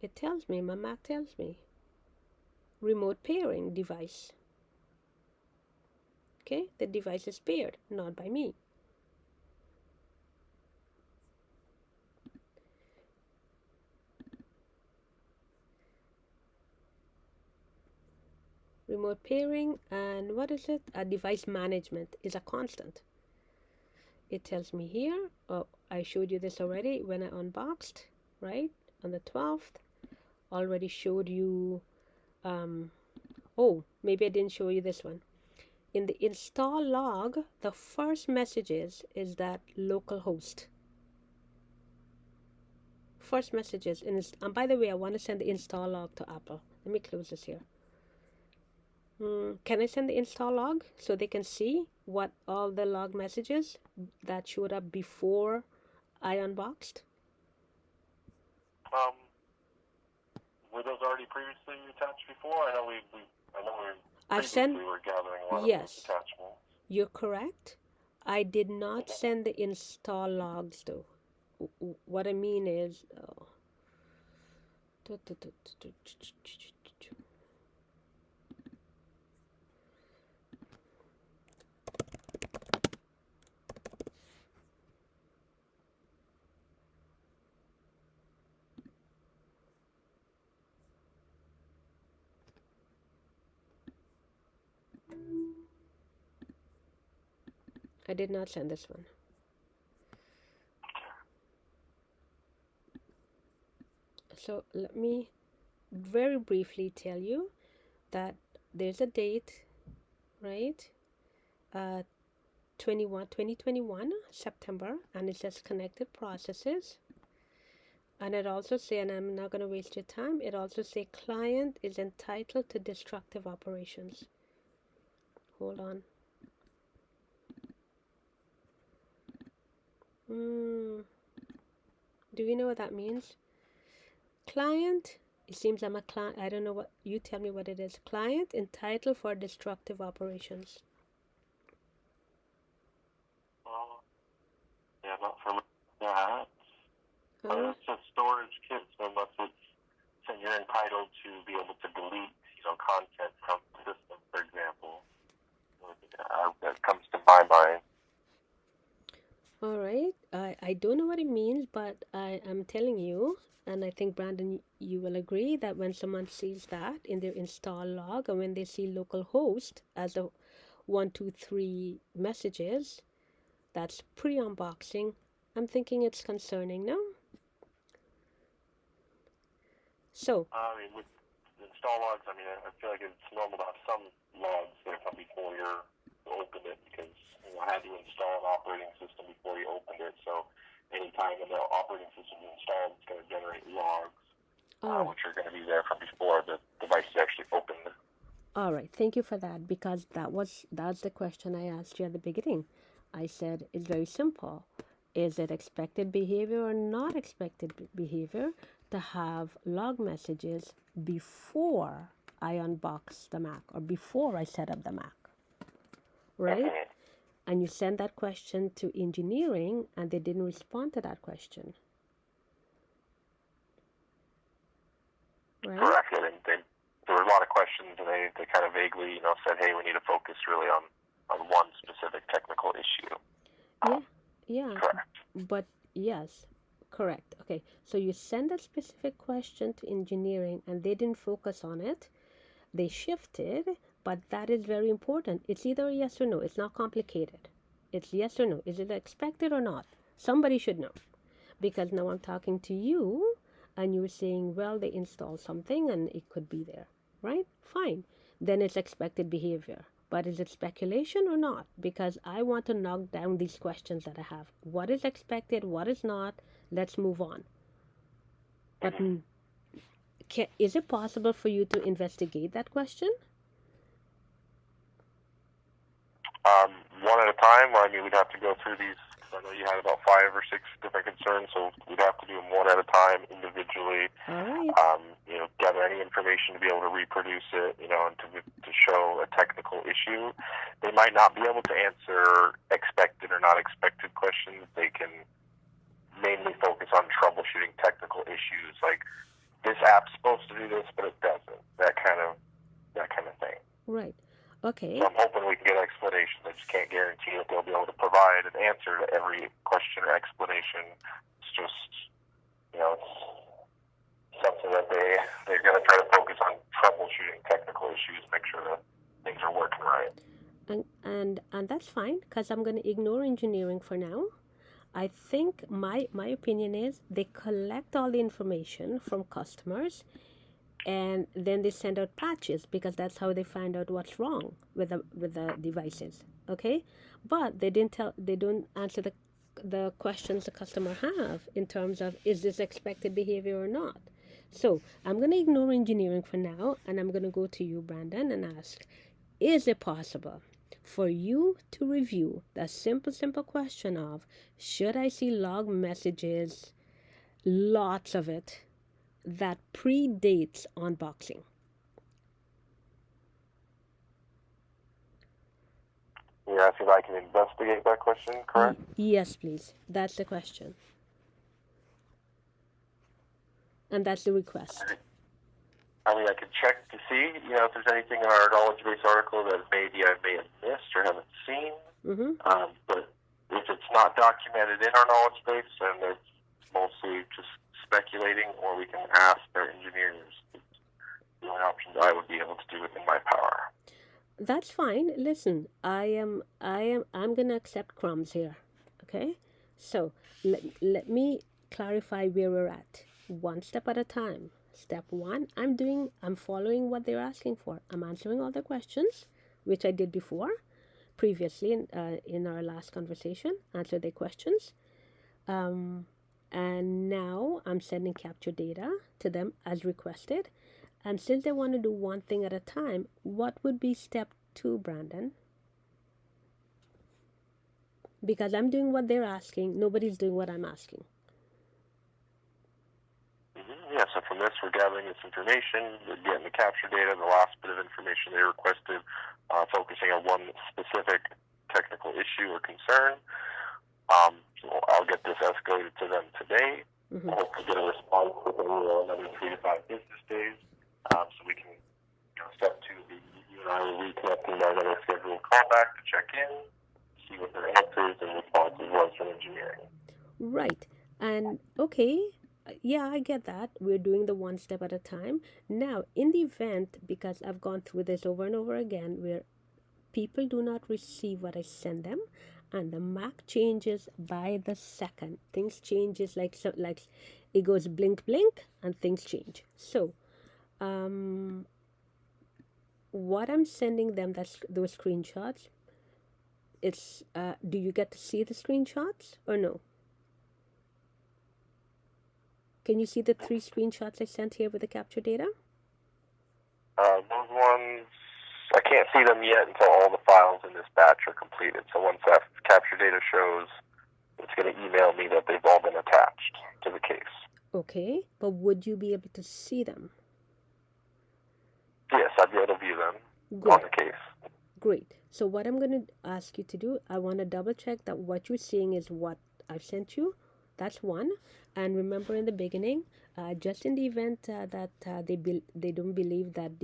It tells me, my Mac tells me, remote pairing device. Okay, the device is paired, not by me. Remote pairing and what is it? Device management is a constant. It tells me here, oh, I showed you this already when I unboxed, right? On the 12th, already showed you, oh, maybe I didn't show you this one. In the install log, the first message is that localhost. First messages, and by the way, I want to send the install log to Apple. Let me close this here. Can I send the install log so they can see what all the log messages that showed up before I unboxed? Were those already previously attached before? I know we were gathering a lot yes, of those attachments. You're correct. I did not send the install logs though. What I mean is, I did not send this one. So let me very briefly tell you that there's a date, right? 2021 September, and it says connected processes. And it also say, and I'm not going to waste your time, it also say client is entitled to destructive operations. Hold on. Do you know what that means? Client, it seems I'm a client. I don't know what, you tell me what it is. Client entitled for destructive operations. Yeah, not from that. It's a storage kit, so unless so you're entitled to be able to delete, content from the system, for example. That comes to my mind. All right. I don't know what it means, but I am telling you, and I think Brandon, you will agree that when someone sees that in their install log, and when they see localhost as a 123 messages, that's pre-unboxing. I'm thinking it's concerning, no? So, I mean, with install logs, I mean, I feel like it's normal to have some logs there from before you open it because I had to install an operating system before you opened it. So anytime the operating system is installed, it's going to generate logs, which are going to be there from before the device is actually opened. All right, thank you for that, because that's the question I asked you at the beginning. I said it's very simple. Is it expected behavior or not expected behavior to have log messages before I unbox the Mac or before I set up the Mac? Right? And you send that question to engineering and they didn't respond to that question. Right? Correct. There were a lot of questions, and they kind of vaguely, said, "Hey, we need to focus really on one specific technical issue." Yeah. Correct. But yes, correct. Okay, so you send a specific question to engineering, and they didn't focus on it. They shifted, but that is very important. It's either yes or no. It's not complicated. It's yes or no. Is it expected or not? Somebody should know, because now I'm talking to you, and you're saying, well, they installed something and it could be there, right? Fine. Then it's expected behavior. But is it speculation or not? Because I want to knock down these questions that I have. What is expected? What is not? Let's move on. But is it possible for you to investigate that question? One at a time. I mean, we'd have to go through these. I know you had about 5 or 6 different concerns, so we'd have to do them one at a time, individually. All right. Gather any information to be able to reproduce it, and to show a technical issue. They might not be able to answer expected or not expected questions. They can mainly focus on troubleshooting technical issues, like this app's supposed to do this, but it doesn't. That kind of thing. Right. Okay. So I'm hoping we can get explanations. I just can't guarantee that they'll be able to provide an answer to every question or explanation. It's just, it's something that they're going to try to focus on troubleshooting technical issues, make sure that things are working right. And that's fine, because I'm going to ignore engineering for now. I think my opinion is they collect all the information from customers, and then they send out patches, because that's how they find out what's wrong with the devices. Okay, but they don't answer the questions the customer have in terms of, is this expected behavior or not. So I'm going to ignore engineering for now, and I'm going to go to you, Brandon, and ask, is it possible for you to review the simple question of, should I see log messages, lots of it, that predates unboxing? You're asking if I can investigate that question, correct? Yes, please. That's the question. And that's the request. I mean, I could check to see, if there's anything in our knowledge base article that maybe I may have missed or haven't seen. But if it's not documented in our knowledge base, then it's mostly just speculating, or we can ask our engineers. The only options I would be able to do within my power. That's fine. Listen, I'm gonna accept crumbs here. Okay? So let me clarify where we're at. One step at a time. Step one, I'm following what they're asking for. I'm answering all the questions, which I did previously in our last conversation. Answer their questions. And now I'm sending capture data to them as requested. And since they want to do one thing at a time, what would be step 2, Brandon? Because I'm doing what they're asking, nobody's doing what I'm asking. Yeah, so from this, we're gathering this information, we're getting the capture data, the last bit of information they requested, focusing on one specific technical issue or concern. So I'll get this escalated to them today. Hopefully get a response within another 3 to 5 business days. So we can, step 2, you and I will reconnecting by another scheduled callback to check in, see what their answers and responses was from engineering. Right. And okay, yeah, I get that. We're doing the one step at a time. Now, in the event, because I've gone through this over and over again, where people do not receive what I send them, and the Mac changes by the second. Things changes like it goes blink, blink, and things change. So, um, what I'm sending them, that's those screenshots. It's do you get to see the screenshots or no? Can you see the 3 screenshots I sent here with the capture data? Those ones, I can't see them yet until all the files in this batch are completed. So once that capture data shows, it's going to email me that they've all been attached to the case. Okay, but would you be able to see them? Yes, I'd be able to view them Good. on the case. Great. So what I'm going to ask you to do, I want to double check that what you're seeing is what I've sent you. That's one. And remember in the beginning, just in the event that they don't believe that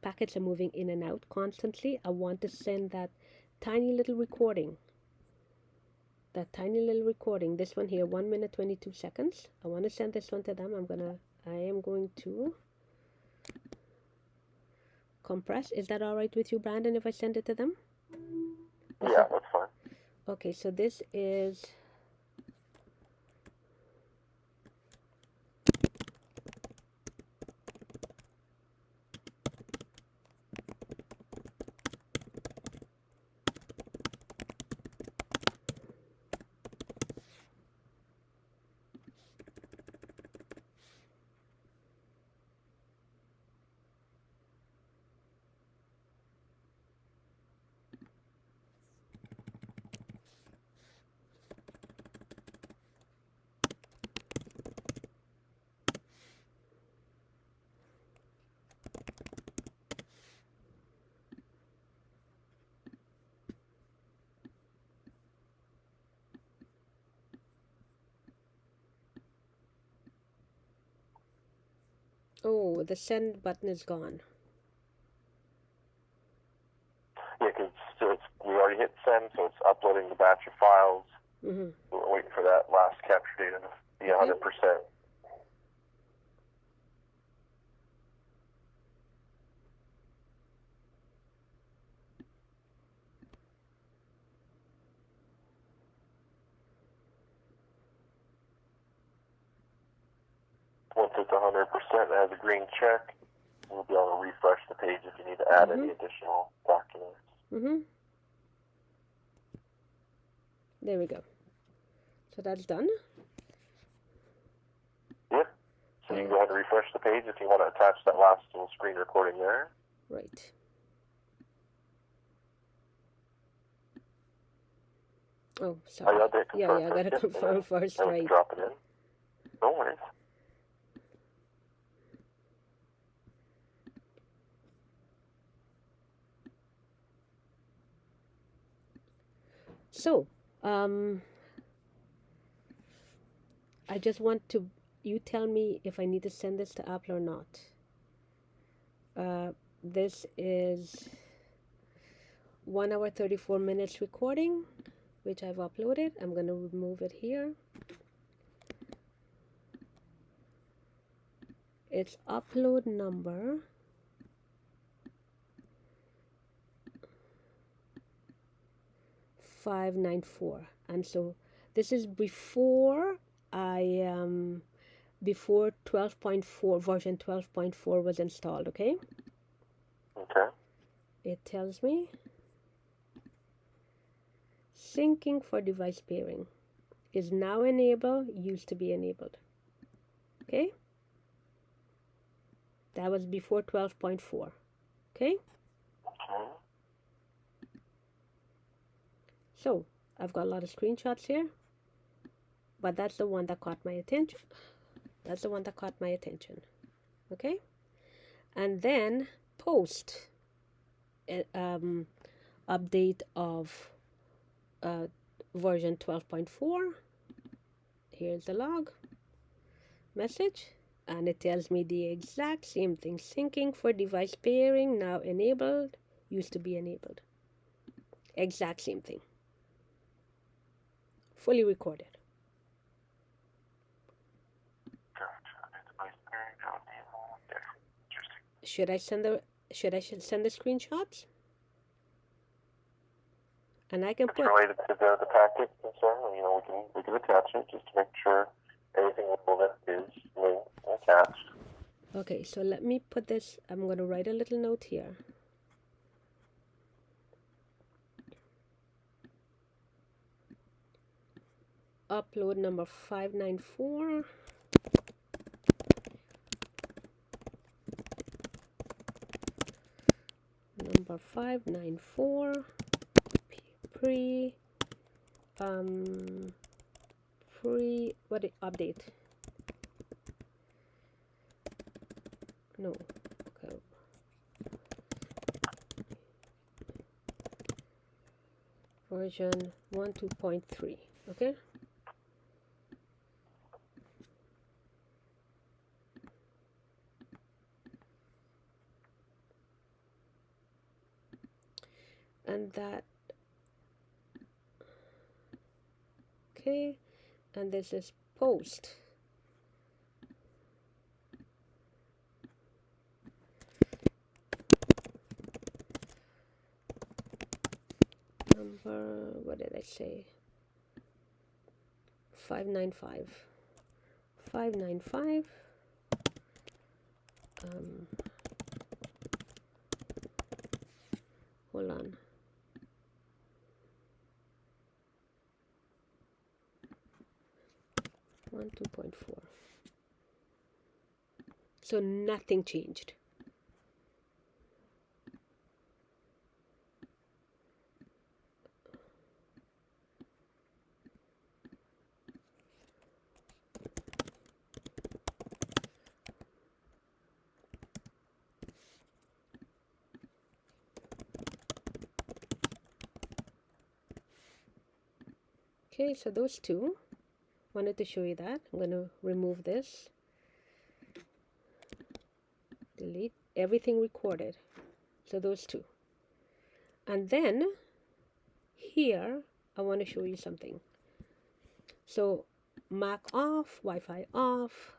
packets are moving in and out constantly, I want to send that tiny little recording. This one here, 1 minute 22 seconds. I want to send this one to them. I am going to compress. Is that all right with you, Brandon, if I send it to them? Yeah, that's fine. Okay, so this is oh, the send button is gone. Yeah, because we already hit send, so it's uploading the batch of files. Mm-hmm. We're waiting for that last capture data to be 100%. Once it's 100%, it has a green check. We'll be able to refresh the page if you need to add any additional documents. Mm-hmm. There we go. So that's done. Yeah. So you can go ahead and refresh the page if you want to attach that last little screen recording there. Right. Oh, sorry. Yeah, I gotta confirm first, right? Drop it in. No worries. So, I just want to, you tell me if I need to send this to Apple or not. This is 1 hour 34 minutes recording, which I've uploaded. I'm going to remove it here. It's upload number 594, and so this is before before 12.4 version 12.4 was installed. Okay. It tells me syncing for device pairing is now enabled, used to be enabled. Okay, that was before 12.4. Okay, so I've got a lot of screenshots here, but that's the one that caught my attention. Okay, and then post update of version 12.4. Here's the log message, and it tells me the exact same thing. Syncing for device pairing now enabled, used to be enabled. Exact same thing. Fully recorded. Should I send the screenshots? And I can put related to the packet concern. You know, we can attach it just to make sure Everything relevant is linked and attached. Okay, so let me put this, I'm going to write a little note here. Upload number 594. Number 594. Free update? No. Okay. Version 1.2.3. Okay. And that, okay, and this is post. Number, what did I say? 595. 595. Hold on. One 2.4. So nothing changed. Okay, so those two, wanted to show you that. I'm going to remove this. Delete everything recorded. So those two. And then here, I want to show you something. So Mac off, Wi-Fi off.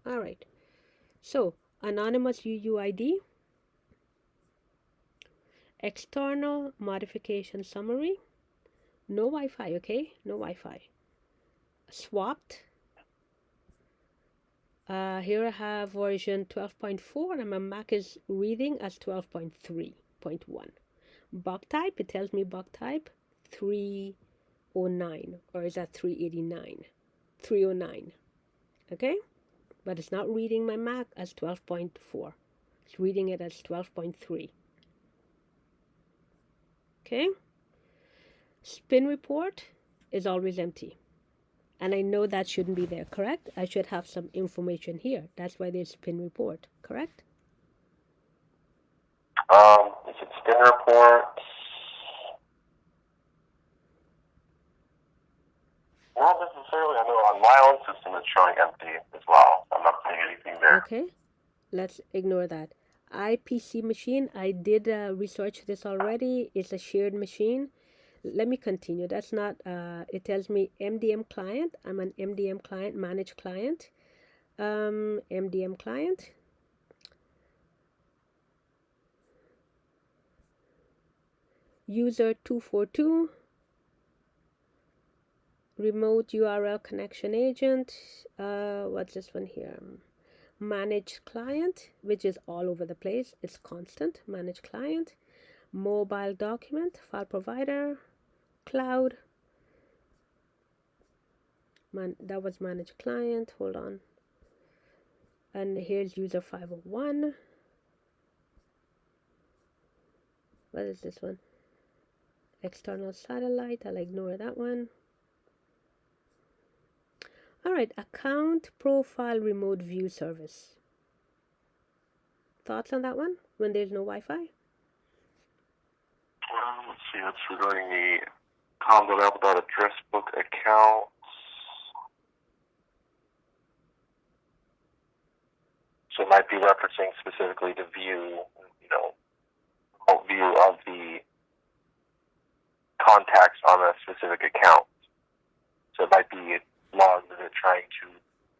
All right. So anonymous UUID. External modification summary. No Wi-Fi, okay? No Wi-Fi. Swapped. Here I have version 12.4 and my Mac is reading as 12.3.1. Bug type, it tells me bug type 309, or is that 389? 309, okay? But it's not reading my Mac as 12.4. It's reading it as 12.3. Okay? Spin report is always empty. And I know that shouldn't be there, correct? I should have some information here. That's why there's spin report, correct? Is it spin report? Not necessarily. I know on my own system it's showing empty as well. I'm not seeing anything there. Okay, let's ignore that. IPC machine, I did research this already. It's a shared machine. Let me continue. That's not, it tells me MDM client. I'm an MDM client, managed client. MDM client. User 242. Remote URL connection agent. What's this one here? Managed client, which is all over the place. It's constant. Managed client. Mobile document, file provider, cloud. That was managed client. Hold on. And here's user 501. What is this one? External satellite. I'll ignore that one. All right, account profile remote view service. Thoughts on that one when there's no Wi-Fi? Let's see, that's regarding the com.app.address book accounts. So it might be referencing specifically the view, view of the contacts on a specific account. So it might be logs of it trying to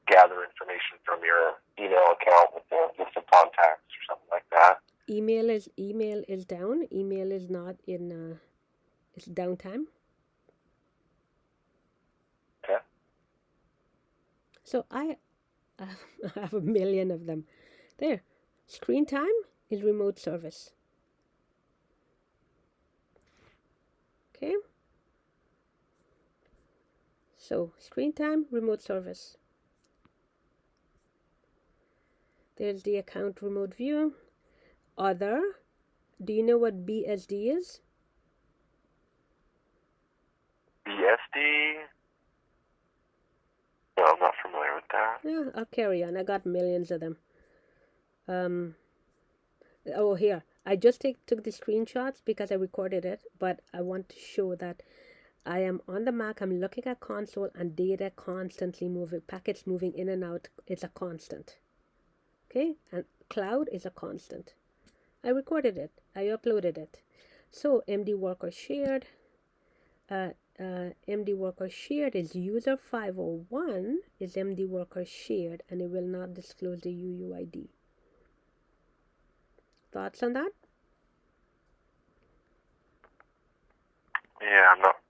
gather information from your email account with the list of contacts or something like that. Email is down. Email is not in It's Downtime. Okay. So I have a million of them. There. Screen time is remote service. Okay. So screen time, remote service. There's the account remote view. Other. Do you know what BSD is? BSD? No, I'm not familiar with that. Yeah, I'll carry on. I got millions of them. Oh, here. I just took the screenshots because I recorded it, but I want to show that I am on the Mac, I'm looking at console, and data constantly moving, packets moving in and out. It's a constant. Okay, and cloud is a constant. I recorded it, I uploaded it. So MD worker shared, MD worker shared is user 501 is MD worker shared, and it will not disclose the UUID. Thoughts on that? Yeah, I'm not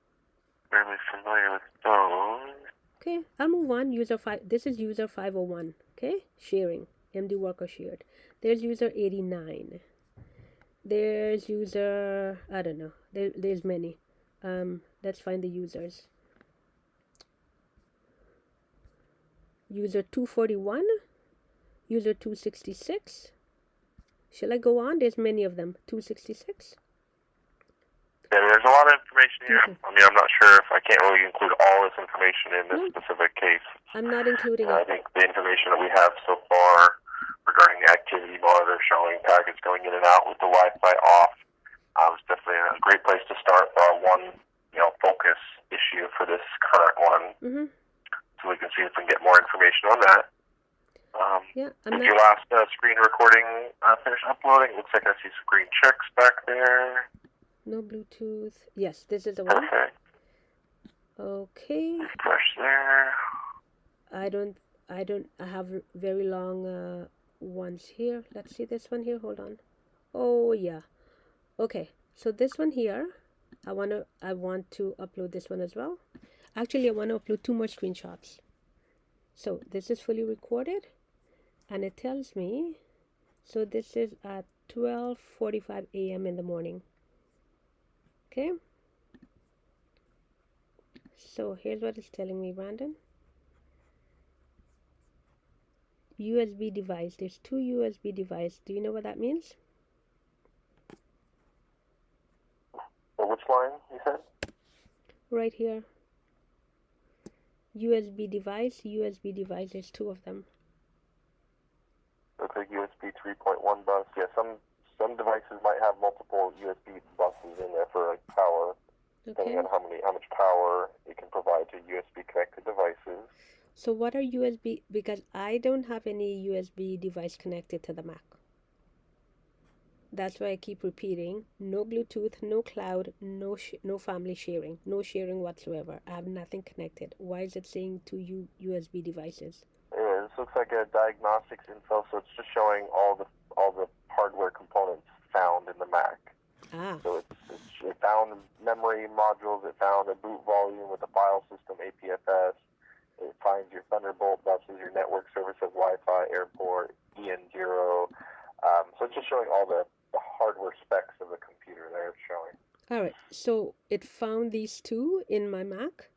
really familiar with those. Okay, I'll move on. This is user 501. Okay, sharing, MD worker shared. There's user 89. There's user, I don't know. There's many. Let's find the users. User 241, user 266. Shall I go on? There's many of them. 266. Yeah, there's a lot of information here. I mean, I'm not sure if I can't really include all this information in this specific case. I'm not including it. I think the information that we have so far regarding the activity monitor showing packets going in and out with the Wi-Fi off was definitely a great place to start for our one, focus issue for this current one. Mm-hmm. So we can see if we can get more information on that. Did your last screen recording finish uploading? Looks like I see screen checks back there. No Bluetooth. Yes, this is the one. Perfect. Okay. Refresh there. I have very long ones here. Let's see this one here. Hold on. Oh yeah. Okay. So this one here, I want to upload this one as well. Actually, I want to upload 2 more screenshots. So this is fully recorded, and it tells me. So this is at 12:45 a.m. in the morning. Okay. So here's what it's telling me, Brandon. USB device. There's 2 USB devices. Do you know what that means? Well, which line you said? Right here. USB device. There's 2 of them. Looks like USB 3.1 bus. Yeah, some devices might have multiple USB buses in there for like power, depending on how much power it can provide to USB connected devices. So what are USB? Because I don't have any USB device connected to the Mac. That's why I keep repeating: no Bluetooth, no cloud, no family sharing, no sharing whatsoever. I have nothing connected. Why is it saying 2 USB devices? Yeah, this looks like a diagnostics info, so it's just showing all the hardware components found in the Mac. So it found memory modules, it found a boot volume with a file system, APFS. It finds your Thunderbolt buses, your network service of Wi-Fi, airport, EN0. So it's just showing all the hardware specs of the computer there. It's showing. All right. So it found these 2 in my Mac?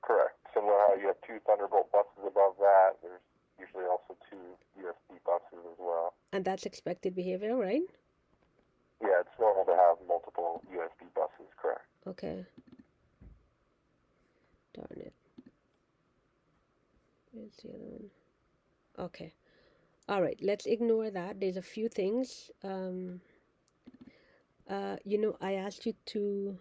Correct. Similar how you have 2 Thunderbolt buses above that, there's usually also 2 USB buses as well. And that's expected behavior, right? Yeah, it's normal to have multiple USB buses, correct. Okay. Darn it. Where's the other one? Okay. All right. Let's ignore that. There's a few things. I asked you to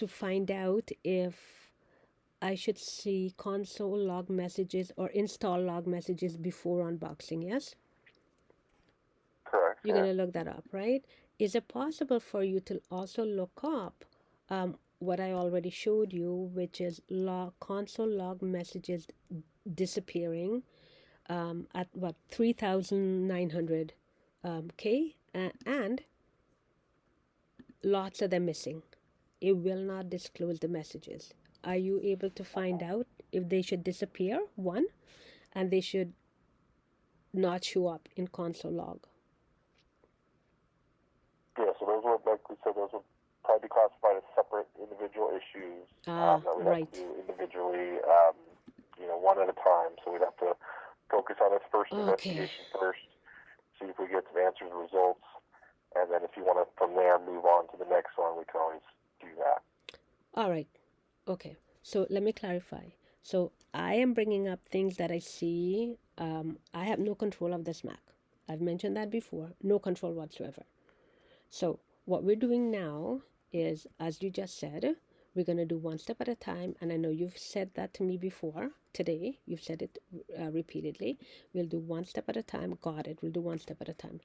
find out if I should see console log messages or install log messages before unboxing, yes? Correct. You're going to look that up, right? Is it possible for you to also look up what I already showed you, which is console log messages disappearing at 3,900 K, and lots of them missing. It will not disclose the messages. Are you able to find out if they should disappear? One, and they should not show up in console log. Yeah, so those would, like we said, those would probably be classified as separate individual issues that we'd have to do individually, one at a time. So we'd have to focus on this first investigation first, see if we get some answers and results, and then if you want to, from there, move on to the next one, we can always do that. All right. Okay. So let me clarify. So I am bringing up things that I see. I have no control of this Mac. I've mentioned that before. No control whatsoever. So what we're doing now is, as you just said, we're going to do one step at a time. And I know you've said that to me before today. You've said it repeatedly. We'll do one step at a time. Got it. We'll do one step at a time.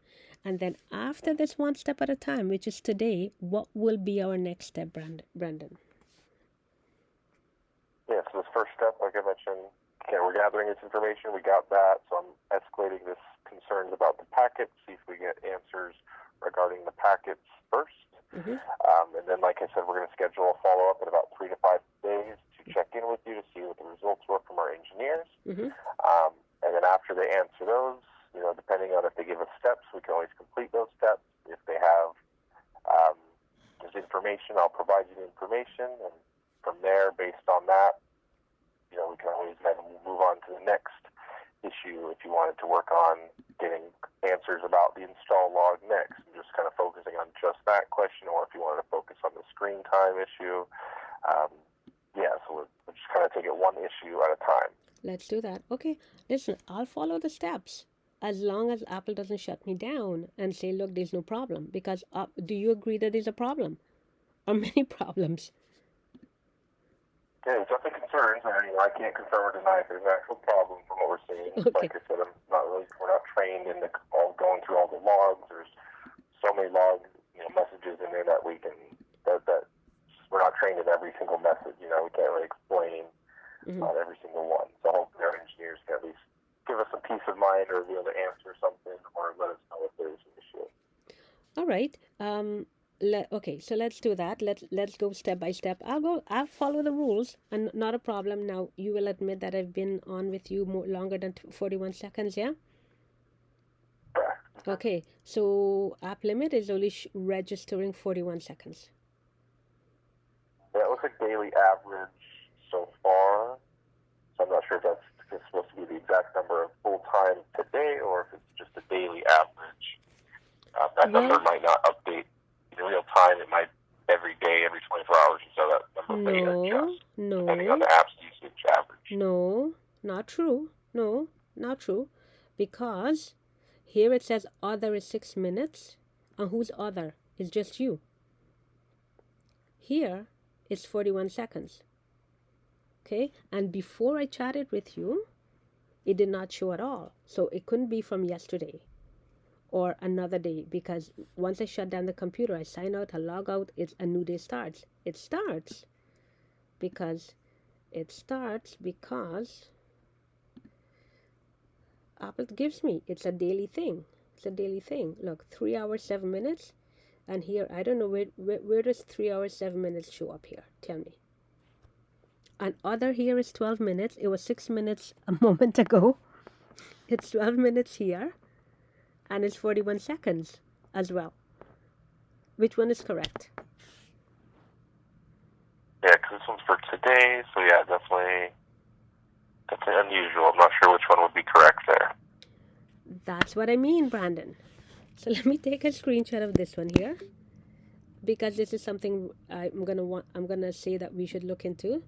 And then after this one step at a time, which is today, what will be our next step, Brandon? Yeah, so this first step, like I mentioned, we're gathering this information. We got that. So I'm escalating this concerns about the packets, see if we get answers regarding the packets first. And then, like I said, we're going to schedule a follow-up in about 3 to 5 days to check in with you to see what the results were from our engineers. And then after they answer those, depending on if they give us steps, we can always complete those steps. If they have this information, I'll provide you the information. And from there, based on that, we can always move on to the next issue if you wanted to work on getting answers about the install log next and just kind of focusing on just that question, or if you wanted to focus on the screen time issue. So we'll just kind of take it one issue at a time. Let's do that. Okay, listen, I'll follow the steps as long as Apple doesn't shut me down and say, look, there's no problem. Because do you agree that there's a problem or many problems? Yeah, there's definitely concerns. I can't confirm or deny if there's an actual problem from what we're seeing. Okay. Like I said, we're not trained in going through all the logs. There's so many log messages in there that we can that we're not trained in every single message. We can't really explain on every single one. So hopefully our engineers can at least give us some peace of mind or be able to answer something or let us know if there's an issue. All right. Okay, so let's do that. Let's go step by step. I'll follow the rules, and not a problem. Now you will admit that I've been on with you longer than 41 seconds, yeah? Okay, so app limit is only registering 41 seconds. Yeah, it looks like daily average so far. So I'm not sure if that's supposed to be the exact number of full time today or if it's just a daily average. That number might not update in real time. It might every day, every 24 hours or so. That number may adjust depending on the app's usage average. No, not true. No, not true. Because here it says other is 6 minutes. And who's other? It's just you. Here it's 41 seconds. Okay? And before I chatted with you, it did not show at all. So it couldn't be from yesterday or another day, because once I shut down the computer, I sign out, I log out, a new day starts. It starts because Apple gives me, it's a daily thing. Look, 3 hours, 7 minutes. And here, I don't know, where does 3 hours, 7 minutes show up here? Tell me. And other here is 12 minutes. It was 6 minutes a moment ago. It's 12 minutes here. And it's 41 seconds as well. Which one is correct? Yeah, because this one's for today. So yeah, definitely unusual. I'm not sure which one would be correct there. That's what I mean, Brandon. So let me take a screenshot of this one here, because this is something I'm gonna say that we should look into,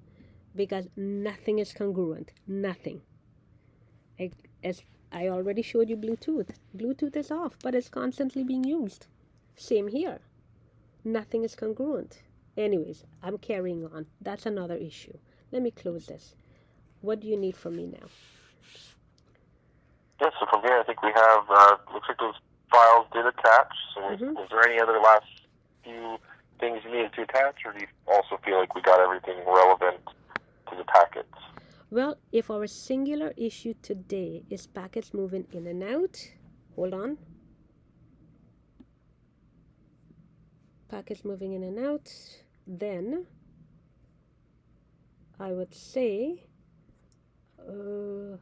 because nothing is congruent. Nothing. As I already showed you Bluetooth. Bluetooth is off, but it's constantly being used. Same here. Nothing is congruent. Anyways, I'm carrying on. That's another issue. Let me close this. What do you need from me now? Yeah, so from here I think we have, looks like those files did attach. So is there any other last few things you needed to attach, or do you also feel like we got everything relevant to the packets? Well, if our singular issue today is packets moving in and out, hold on. packets moving in and out, then I would say, no,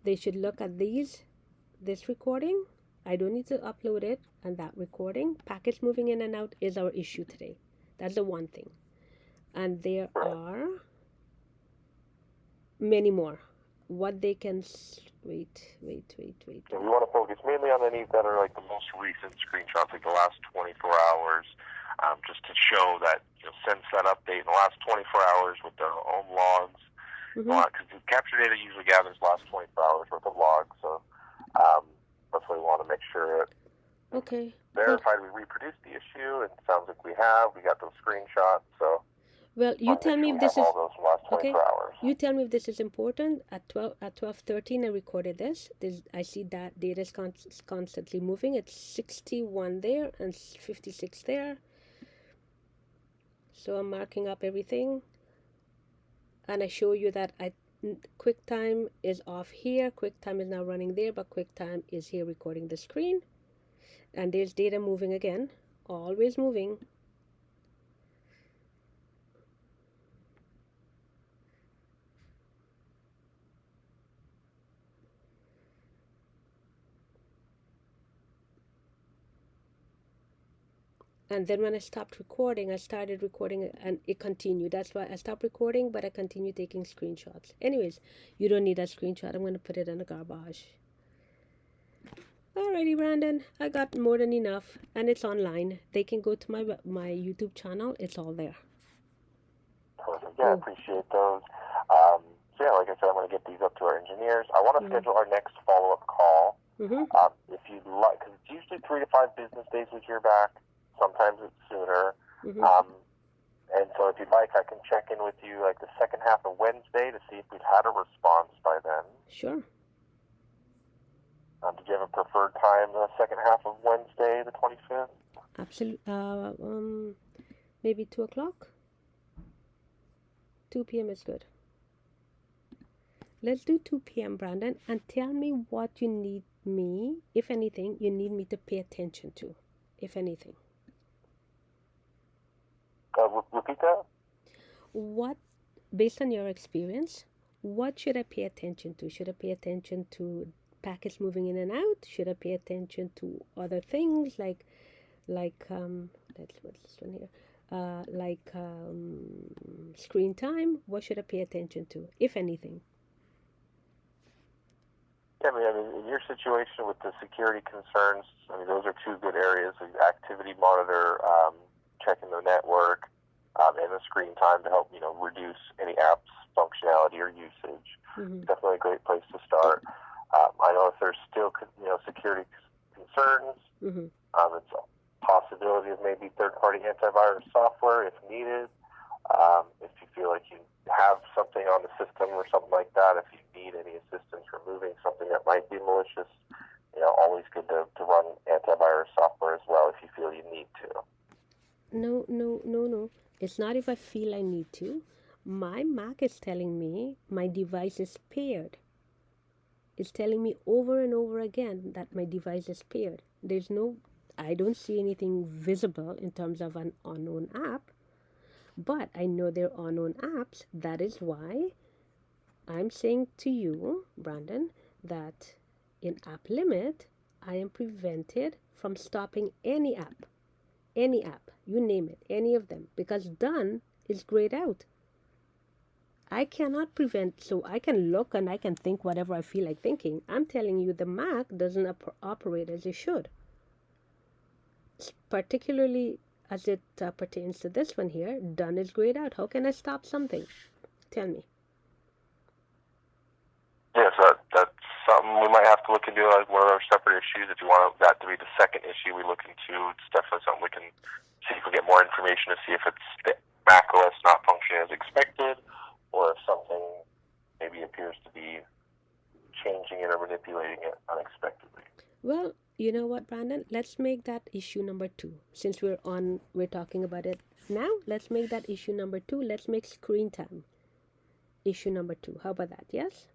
they should look at this recording. I don't need to upload it, and that recording. Packets moving in and out is our issue today. That's the one thing. And there are many more. What they can wait. Yeah, we want to focus mainly on any that are like the most recent screenshots, like the last 24 hours, just to show that since that update in the last 24 hours with their own logs, because the capture data usually gathers the last 24 hours worth of logs, so that's why we want to make sure verified we reproduced the issue, and it sounds like we have. We got those screenshots, so. Well, you tell me if this is okay. You tell me if this is important. At 12:13, I recorded this. I see that data is constantly moving. It's 61 there and 56 there. So I'm marking up everything, and I show you that QuickTime is off here. QuickTime is now running there, but QuickTime is here recording the screen. And there's data moving again, always moving. And then when I stopped recording, I started recording and it continued. That's why I stopped recording, but I continued taking screenshots. Anyways, you don't need a screenshot. I'm going to put it in the garbage. Alrighty, Brandon. I got more than enough, and it's online. They can go to my YouTube channel. It's all there. Perfect. Yeah, I appreciate those. So yeah, like I said, I'm going to get these up to our engineers. I want to schedule our next follow-up call. If you'd like, because it's usually 3 to 5 business days we hear back. Sometimes it's sooner. And so if you'd like, I can check in with you like the second half of Wednesday to see if we've had a response by then. Sure. Did you have a preferred time the second half of Wednesday, the 25th? Absolutely. Maybe 2 o'clock? 2 p.m. is good. Let's do 2 p.m., Brandon, and tell me what you need me, if anything, you need me to pay attention to, if anything. Repeat that? What, based on your experience, what should I pay attention to? Should I pay attention to packets moving in and out? Should I pay attention to other things like what's this one here? Screen time? What should I pay attention to, if anything? Yeah, I mean, in your situation with the security concerns, those are 2 good areas: the activity monitor, checking the network, and the screen time to help reduce any apps functionality or usage. Definitely a great place to start. I know if there's still security concerns, it's a possibility of maybe third-party antivirus software if needed. If you feel like you have something on the system or something like that, if you need any assistance removing something that might be malicious, always good to run antivirus software as well if you feel you need to. No. It's not if I feel I need to. My Mac is telling me my device is paired. It's telling me over and over again that my device is paired. I don't see anything visible in terms of an unknown app, but I know they're unknown apps. That is why I'm saying to you, Brandon, that in app limit, I am prevented from stopping any app, you name it, any of them, because done is grayed out. I cannot prevent, so I can look and I can think whatever I feel like thinking. I'm telling you the Mac doesn't operate as it should. Particularly as it pertains to this one here, done is grayed out. How can I stop something? Tell me. Yes, that's something we might have to look into as one of our separate issues. If you want that to be the second issue we look into, it's definitely something we can see if we get more information to see if it's the Mac OS not functioning as expected, or if something maybe appears to be changing it or manipulating it unexpectedly. Well, you know what, Brandon? Let's make that issue number 2. Since we're talking about it now, let's make that issue number 2. Let's make screen time issue number 2. How about that? Yes?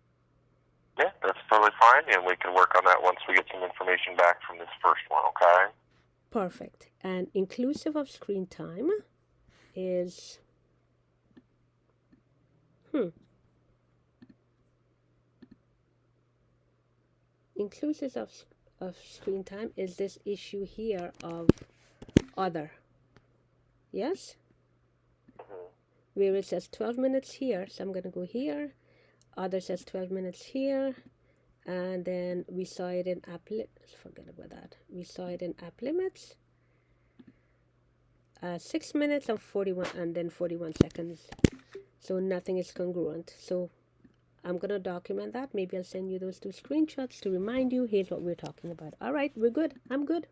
Yeah, that's totally fine, and we can work on that once we get some information back from this first one, okay? Perfect. And inclusive of screen time is inclusive of screen time is this issue here of other. Yes? Where it says 12 minutes here, so I'm going to go here. Other says 12 minutes here. And then we saw it in app limits. Forget about that. We saw it in app limits. 6 minutes and 41 and then 41 seconds. So nothing is congruent. So I'm going to document that. Maybe I'll send you those 2 screenshots to remind you. Here's what we're talking about. All right, we're good. I'm good.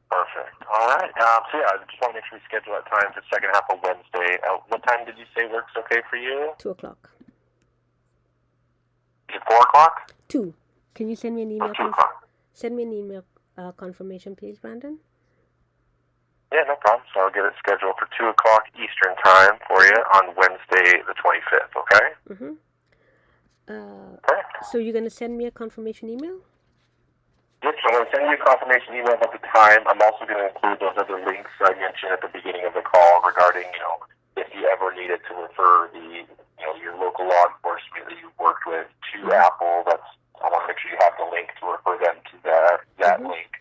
Perfect. All right. So yeah, I just want to make sure we schedule that time for the second half of Wednesday. What time did you say works okay for you? 2 o'clock. Is it 4 o'clock? 2. Can you send me an email? 2 o'clock. Send me an email confirmation, please, Brandon. Yeah, no problem. So I'll get it scheduled for 2 o'clock Eastern time for you on Wednesday the 25th, okay? Mm-hmm. Correct. So you're going to send me a confirmation email? Yes, so I'm going to send you a confirmation email about the time. I'm also going to include those other links I mentioned at the beginning of the call regarding, if you ever needed to refer your local law enforcement that you've worked with to Apple. I want to make sure you have the link to refer them to that link.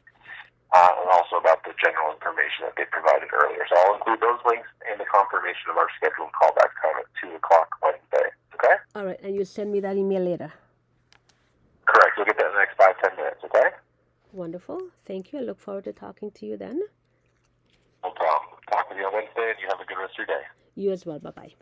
And also about the general information that they provided earlier. So I'll include those links and the confirmation of our scheduled callback time at 2 o'clock Wednesday. Okay? All right, and you'll send me that email later. Correct. You'll get that in the next 5-10 minutes, okay? Wonderful. Thank you. I look forward to talking to you then. No problem. Talk with you on Wednesday, and you have a good rest of your day. You as well. Bye-bye.